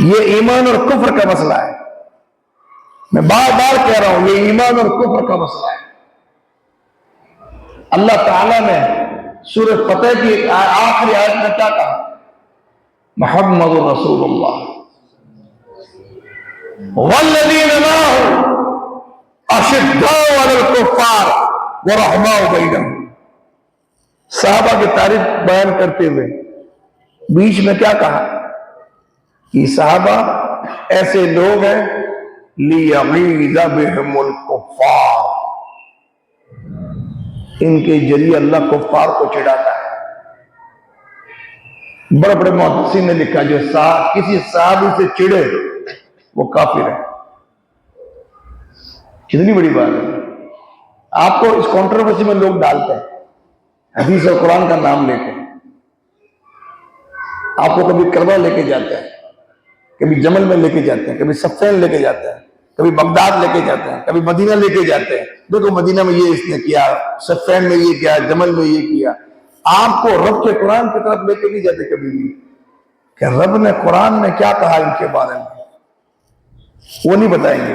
یہ ایمان اور کفر کا مسئلہ ہے۔ میں بار بار کہہ رہا ہوں یہ ایمان اور کفر کا مسئلہ ہے۔ اللہ تعالیٰ نے سورہ فتح کی آخری آیت میں کیا کہا؟ محمد رسول اللہ والذین معہ اشداء علی الکفار ورحماء بینہم۔ صحابہ کی تعریف بیان کرتے ہوئے بیچ میں کیا کہا؟ یہ صحابہ ایسے لوگ ہیں لیغیظ بہم الکفار، ان کے ذریعے اللہ کفار کو چڑھاتا ہے۔ بڑے بڑے محدثین نے لکھا جو کسی صحابی سے چڑھے وہ کافر ہے۔ کتنی بڑی بات ہے۔ آپ کو اس کنٹروورسی میں لوگ ڈالتے ہیں حدیث اور قرآن کا نام لے کے، آپ کو کبھی کربلا لے کے جاتے ہیں، کبھی جمل میں لے کے جاتے ہیں، کبھی صفین لے کے جاتے ہیں، کبھی بغداد لے کے جاتے ہیں، کبھی مدینہ لے کے جاتے ہیں، دیکھو مدینہ میں یہ اس نے کیا، صفین میں یہ کیا، جمل میں یہ کیا۔ آپ کو رب کے قرآن کی طرف لے کے نہیں جاتے کبھی بھی کہ رب نے قرآن میں کیا کہا ان کے بارے میں، وہ نہیں بتائیں گے۔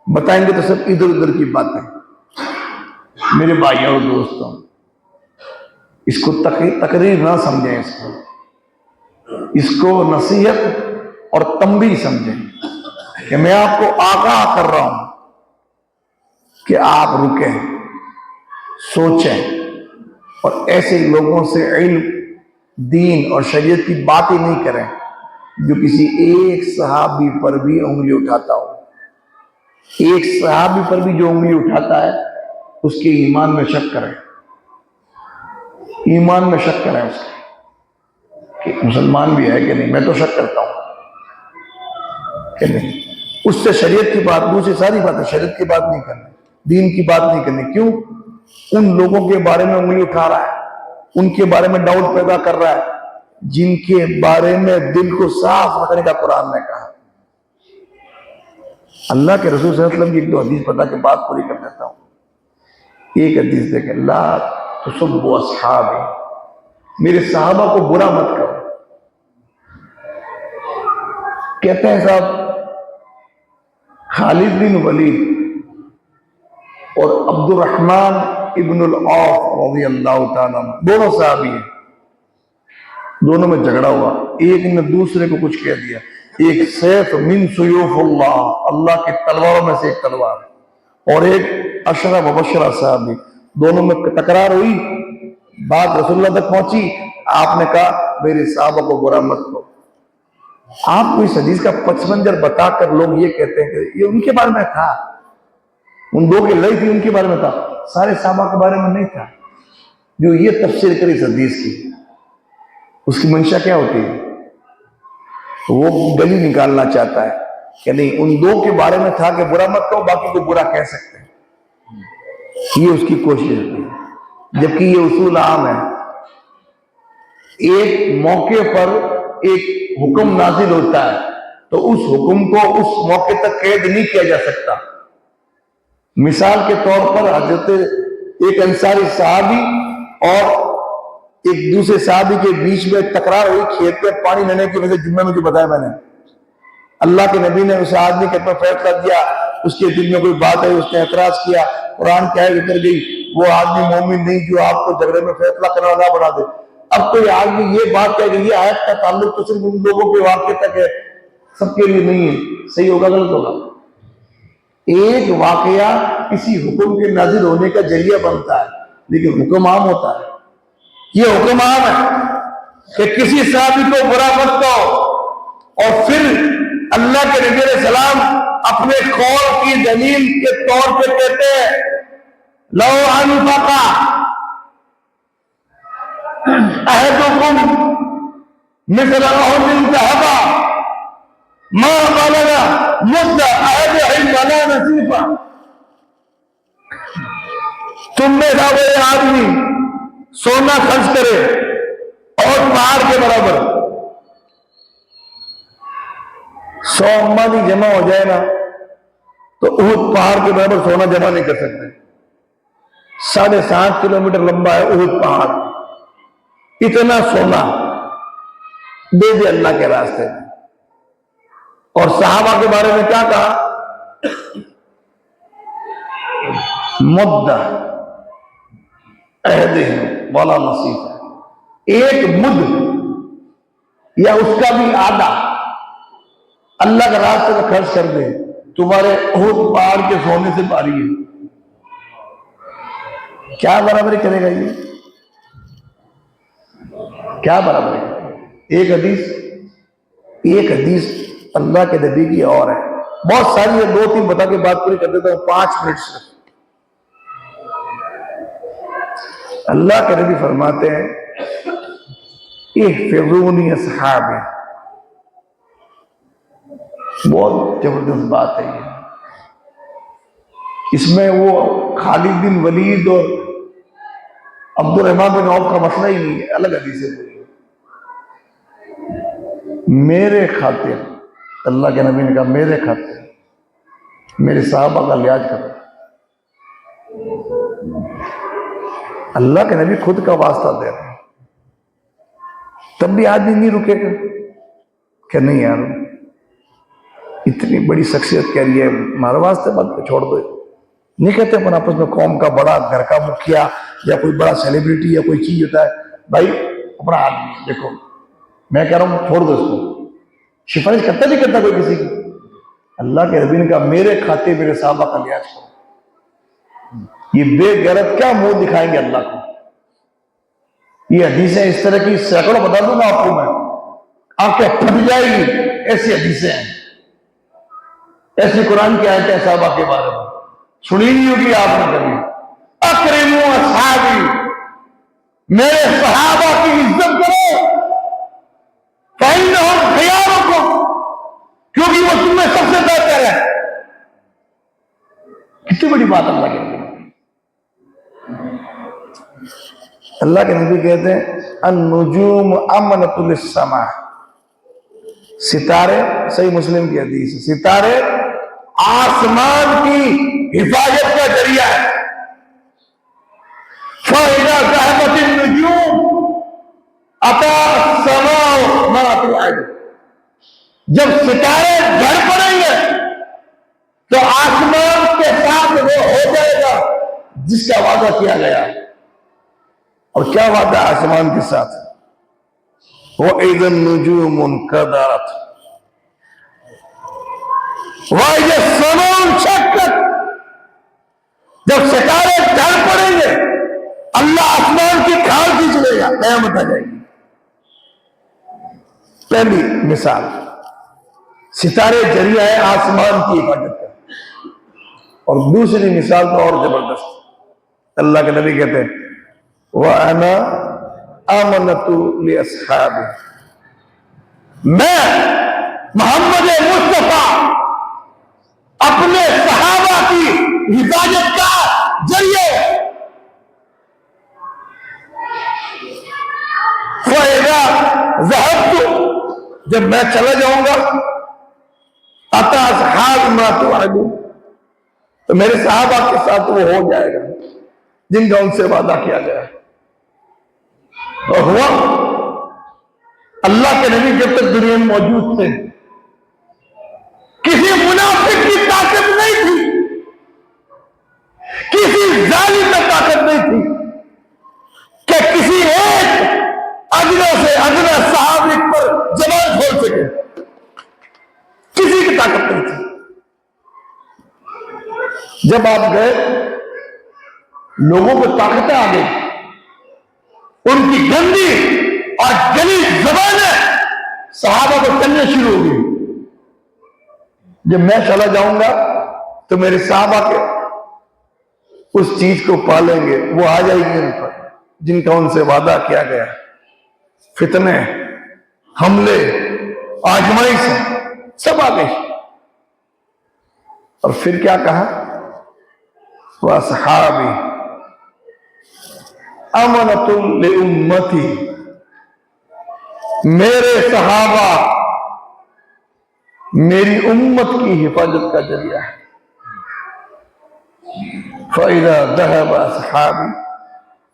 بتائیں گے تو سب ادھر ادھر کی باتیں۔ میرے بھائیوں اور دوستوں، اس کو تقریر نہ سمجھیں، اس کو نصیحت اور تنبیہ سمجھیں کہ میں آپ کو آگاہ کر رہا ہوں کہ آپ رکیں، سوچیں اور ایسے لوگوں سے علم، دین اور شریعت کی بات ہی نہیں کریں جو کسی ایک صحابی پر بھی انگلی اٹھاتا ہو۔ ایک صحابی پر بھی جو انگلی اٹھاتا ہے اس کے ایمان میں شک کریں، ایمان میں شک کریں اس کے کہ مسلمان بھی ہے کہ نہیں۔ میں تو شک کرتا ہوں کہ نہیں۔ اس سے شریعت کی بات، دوسری ساری باتیں شریعت کی بات نہیں کرنی، دین کی بات نہیں کرنی۔ کیوں؟ ان لوگوں کے بارے میں انگلی اٹھا رہا ہے، ان کے بارے میں ڈاؤٹ پیدا کر رہا ہے جن کے بارے میں دل کو صاف رکھنے کا قرآن نے کہا۔ اللہ کے رسول صلی اللہ علیہ وسلم کی ایک دو حدیث بتا کے بات پوری کر دیتا ہوں۔ ایک حدیث دیکھیں، لا تسبوا اصحابی، میرے صحابہ کو برا مت کرو۔ کہتے ہیں صاحب خالد بن ولید اور عبد الرحمن ابن العوف رضی اللہ تعالیٰ عنہ دونوں صحابی ہیں، دونوں میں جھگڑا ہوا، ایک نے دوسرے کو کچھ کہہ دیا۔ ایک سیف من سیوف اللہ، اللہ کے تلواروں میں سے ایک تلوار، اور ایک اشرا مبشرہ صحابی، دونوں میں تکرار ہوئی، بات رسول اللہ تک پہنچی، آپ نے کہا میرے صحابہ کو برا مت کرو۔ آپ کو اس حدیث کا پس منظر بتا کر لوگ یہ کہتے ہیں کہ یہ ان کے بارے میں تھا، ان دو کی لڑائی تھی ان کے بارے میں تھا، سارے صحابہ کے بارے میں نہیں تھا۔ جو یہ تفسیر کری اس حدیث کی، اس کی منشا کیا ہوتی ہے؟ وہ گلی نکالنا چاہتا ہے کہ نہیں، ان دو کے بارے میں تھا کہ برا مت کہو، باقی کو برا کہہ سکتے ہیں، یہ اس کی کوشش ہوتی ہے۔ جبکہ یہ اصول عام ہے، ایک موقع پر ایک حکم نازل ہوتا ہے تو اس حکم کو اس موقع تک قید نہیں کیا جا سکتا۔ مثال کے طور پر حضرت ایک انصاری صحابی اور ایک دوسرے صحابی کے بیچ میں تکرار ہوئی کھیت پہ پانی لینے کی وجہ سے، جمعے میں جو بتایا میں نے، اللہ کے نبی نے اس آدمی کے پر فیصلہ دیا، اس کے دل میں کوئی بات ہے، اس نے اعتراض کیا، قرآن کی آیت اتر گئی، وہ آدمی مومن نہیں جو آپ کو جھگڑے میں فیصلہ کرنے والا بنا دے۔ اب کوئی آدمی یہ بات کہے کہ یہ آیت کا تعلق تو صرف ان لوگوں کے واقعے تک ہے، سب کے لیے نہیں ہے، صحیح ہوگا غلط ہوگا؟ ایک واقعہ کسی حکم کے نازل ہونے کا ذریعہ بنتا ہے، لیکن حکم عام ہوتا ہے۔ یہ حکم عام ہے کہ کسی صحابی کو برا مت کہو، اور پھر اللہ کے نبی علیہ السلام اپنے قول کی دلیل کے طور پہ کہتے ہیں لو انفق احدکم مثل احد ذهب ما بلغ مد احدهم ولا نصیفا، تم میں سے کوئی آدمی سونا خرچ کرے اور پہاڑ کے برابر 100 امانی جمع ہو جائے نا تو احد پہاڑ کے برابر سونا جمع نہیں کر سکتے۔ 7.5 کلومیٹر لمبا ہے احد پہاڑ، اتنا سونا دے دے اللہ کے راستے میں۔ اور صحابہ کے بارے میں کیا کہا؟ مدہ عہدہم ولا نصیب، ایک مد یا اس کا بھی آدھا اللہ کا راستے میں خرچ کر دے، تمہارے احد پہاڑ کے سونے سے بھاری ہے۔ کیا برابری کرے گا یہ؟ کیا برابری کرے گا؟ ایک حدیث اللہ کے نبی کی اور ہے، بہت ساری ہے، 2-3 بتا کے بات پوری کر دیتا ہوں، 5 منٹ سے۔ اللہ کے نبی فرماتے ہیں احفظونی اصحابی، بہت زبردست بات ہے یہ۔ اس میں وہ خالد بن ولید اور عبد الرحمن بن عوف کا مسئلہ ہی نہیں ہے، الگ حدیث ہے۔ میرے خاطر اللہ کے نبی نے کہا میرے خاطر میرے صحابہ کا لحاظ کرو۔ اللہ کے نبی خود کا واسطہ دے رہے ہیں، تب بھی آدمی نہیں رکے گا کہ نہیں یار اتنی بڑی شخصیت کہہ رہی ہے ہمارے واسطے بات چھوڑ دو۔ نہیں کہتے اپن آپس میں قوم کا بڑا، گھر کا مکھیا یا کوئی بڑا سیلیبریٹی یا کوئی چیز ہوتا ہے، بھائی اپنا آدمی دیکھو میں کہہ رہا ہوں چھوڑ دو اس کو، سفارش کرتا نہیں کرتا کوئی کسی کی۔ اللہ کے نبی نے کہا میرے خاطر میرے صحابہ کا لحاظ کرو۔ یہ بے غیرت کیا منہ دکھائیں گے اللہ کو؟ یہ حدیثیں اس طرح کی سینکڑوں بتا دوں گا آپ کو میں، آنکھیں پھٹ جائے گی، ایسی حدیثیں ہیں، ایسی قرآن کی آیتیں صحابہ کے بارے میں سنی نہیں ہوگی آپ نے کبھی۔ اکرموا اصحابی، میرے صحابہ کی عزت کرو، فإنہم خیارکم، کیونکہ وہ تم میں سب سے بہتر ہے۔ کتنی بڑی بات اللہ کے نبی، اللہ کے نبی کہتے ہیں النجوم امنۃ للسماء، ستارے، صحیح مسلم کی حدیث ہے، ستارے آسمان کی حفاظت کا ذریعہ ہے۔ فَإِذَا ذَهَبَتِ النُّجُومُ أَتَى السَّمَاءُ مَا تُوعَدُ، جب ستارے جھڑ پڑیں گے تو آسمان کے ساتھ وہ ہو جائے گا جس کا وعدہ کیا گیا۔ اور کیا وعدہ آسمان کے ساتھ؟ وَإِذَا النُّجُومُ انْكَدَرَتْ وَإِذَا السَّمَاءُ انشَقَّتْ، جب ستارے جھڑ پڑیں گے اللہ آسمان کی کھال کھینچ لے گا، قیامت آ جائے گی۔ پہلی مثال، ستارے ذریعہ ہے آسمان کی حفاظت کا۔ اور دوسری مثال تو اور زبردست، اللہ کے نبی کہتے ہیں وَأَنَا آمَنَتُ لِأَصْحَابِي، میں محمد مصطفیٰ اپنے صحابہ کی حفاظت کا ذریعہ۔ فَإِذَا ذَهَبْتُ، جب میں چلا جاؤں گا، أَتَى أَصْحَابِ مَا تُوعَدُونَ، تو میرے صحابہ کے ساتھ وہ ہو جائے گا جن کا ان سے وعدہ کیا گیا ہے۔ اور ہوا، اللہ کے نبی جب تک دنیا میں موجود تھے کسی منافق کی طاقت نہیں تھی، کسی ظالم کی طاقت نہیں تھی کہ کسی ایک ادنا سے ادنا صحابی پر زبان کھول سکے، کسی کی طاقت نہیں تھی۔ جب آپ گئے لوگوں کو طاقتیں آ گئی، ان کی گندی اور جلی زبانیں صحابہ کو چلنے شروع ہو گئی۔ جب میں چلا جاؤں گا تو میرے صحابہ کے اس چیز کو پالیں گے، وہ آ جائے گی ان پر جن کا ان سے وعدہ کیا گیا، فتنے، حملے، آزمائش سب آ گئی۔ اور پھر کیا کہا؟ وَأَصْحَابِي أَمَنَةٌ لِأُمَّتِي، میرے صحابہ میری امت کی حفاظت کا ذریعہ ہے۔ فَإِذَا ذَهَبَ أَصْحَابِي،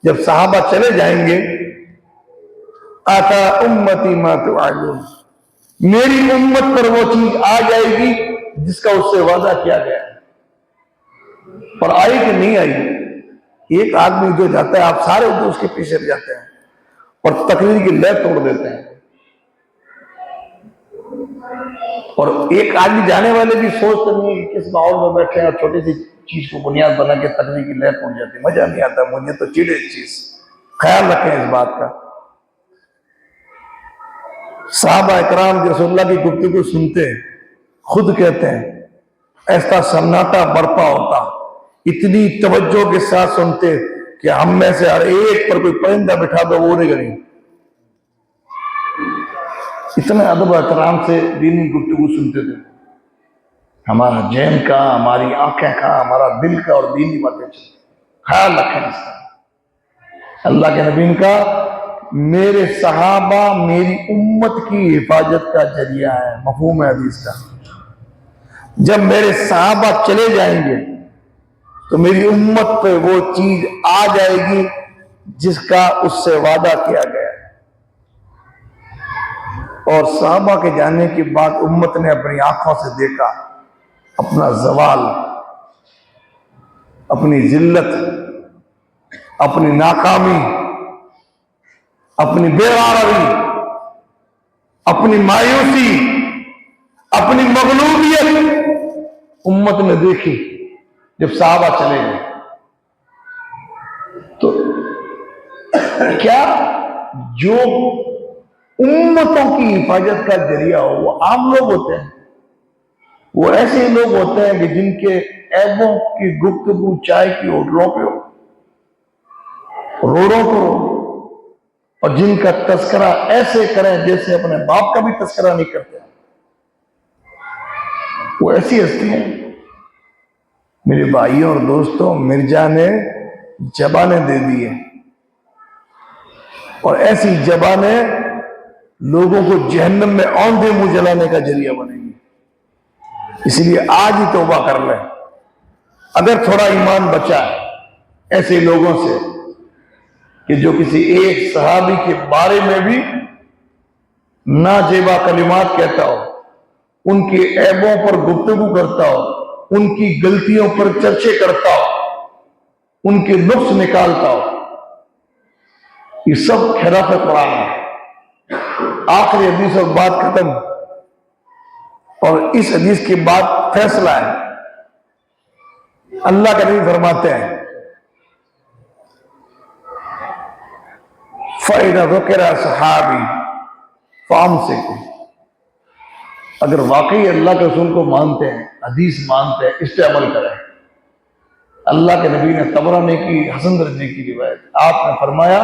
جب صحابہ چلے جائیں گے، آتا امتی ما توعدون، میری امت پر وہ چیز آ جائے گی جس کا اس سے وعدہ کیا گیا ہے۔ اور آئی کہ نہیں آئی؟ ایک آدمی جو جاتا ہے آپ سارے اس کے پیچھے جاتے ہیں اور تقریر کی لے توڑ دیتے ہیں، اور ایک آدمی جانے والے بھی سوچتے نہیں کہ کس ماحول میں بیٹھے ہیں اور چھوٹی سی چیز کو بنیاد بنا کے تقریر کی لے توڑ جاتی ہے، مزہ نہیں آتا، مجھے تو چڑے اس چیز۔ خیال رکھیں اس بات کا۔ صحابہ اکرام جو رسول اللہ کی گفتگو سنتے خود کہتے ہیں ایسا سناٹا برپا ہوتا، اتنی توجہ کے ساتھ سنتے کہ ہم میں سے ہر ایک پر کوئی پرندہ بٹھا دو وہ نہیں کریں، اتنے ادب و احترام سے دینی گفتگو سنتے تھے۔ ہمارا ذہن کا، ہماری آنکھیں کا، ہمارا دل کا اور دینی باتیں چلتی۔ خیال رکھیں اس کا۔ اللہ کے نبی کا میرے صحابہ میری امت کی حفاظت کا ذریعہ ہے، مفہوم ہے حدیث کا۔ جب میرے صحابہ چلے جائیں گے تو میری امت پہ وہ چیز آ جائے گی جس کا اس سے وعدہ کیا گیا ہے۔ اور صحابہ کے جانے کے بعد امت نے اپنی آنکھوں سے دیکھا اپنا زوال، اپنی ذلت، اپنی ناکامی، اپنی بے قراری، اپنی مایوسی، اپنی مغلوبیت امت نے دیکھی جب صحابہ چلے گئے۔ تو کیا جو امتوں کی حفاظت کا ذریعہ ہو، وہ عام لوگ ہوتے ہیں، وہ ایسے لوگ ہوتے ہیں کہ جن کے عیبوں کی گفتگو چائے کی ہوٹلوں پہ ہو، روڈوں پر ہو، اور جن کا تذکرہ ایسے کریں جیسے اپنے باپ کا بھی تذکرہ نہیں کرتے، وہ ایسی ہستی ہیں۔ میرے بھائیوں اور دوستوں، مرزا نے زبانیں دے دی ہیں، اور ایسی زبانیں لوگوں کو جہنم میں اوندھے منہ جلانے کا ذریعہ بنے گی۔ اس لیے آج ہی توبہ کر لیں۔ اگر تھوڑا ایمان بچا ہے ایسے لوگوں سے کہ جو کسی ایک صحابی کے بارے میں بھی ناجیبہ کلمات کہتا ہو، ان کے عیبوں پر گفتگو کرتا ہو، ان کی غلطیوں پر چرچے کرتا ہو، ان کے نقص نکالتا ہو، یہ سب خلاف قرآن ہے۔ آخری حدیث اور بات ختم، اور اس حدیث کے بعد فیصلہ ہے۔ اللہ کا نبی فرماتے ہیں فَإِذَا ذُكِرَ صحابی فَأَمْسِكُوا، اگر واقعی اللہ کے رسول کو مانتے ہیں، حدیث مانتے ہیں، اس پہ عمل کریں۔ اللہ کے نبی نے طبرانی کی حسن درجے کی روایت، آپ نے فرمایا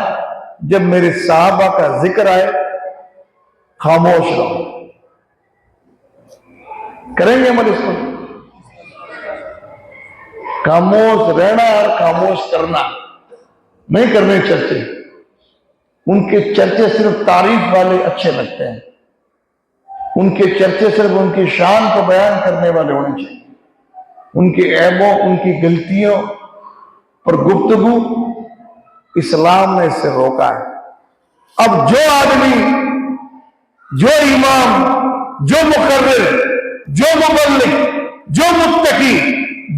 جب میرے صحابہ کا ذکر آئے خاموش رہو۔ کریں گے عمل اس پر؟ خاموش رہنا اور خاموش کرنا، نہیں کرنے چرچے۔ ان کے چرچے صرف تعریف والے اچھے لگتے ہیں، ان کے چرچے صرف ان کی شان کو بیان کرنے والے ہونے چاہیے۔ ان کے عیبوں، ان کی غلطیوں پر گفتگو اسلام نے اس سے روکا ہے۔ اب جو آدمی، جو امام، جو مقرر، جو مبلغ، جو متقی،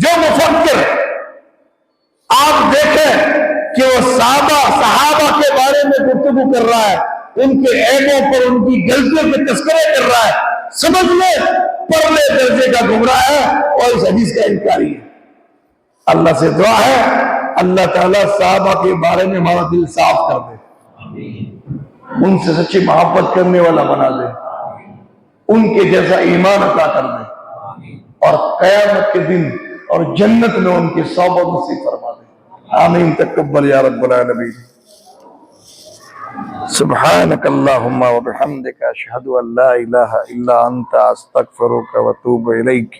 جو مفکر، آپ دیکھیں کہ وہ صحابہ کے بارے میں گفتگو کر رہا ہے، ان کے عیبوں پر، ان کی غلطیوں پہ تذکرے کر رہا ہے، سمجھ لے پرلے درجے کا گمراہ ہے اور اس حدیث کا انکاری ہے۔ اللہ سے دعا ہے اللہ تعالیٰ صحابہ کے بارے میں ہمارا دل صاف کر دے، ان سے سچی محبت کرنے والا بنا دے، ان کے جیسا ایمان عطا کر دے، اور قیامت کے دن اور جنت میں ان کی صحبت نصیب فرما دے۔ آمین تقبل یا رب العالمین۔ سبحانک اللہم وبحمدک، اشہد ان لا الہ الا انت، استغفرک واتوب الیک۔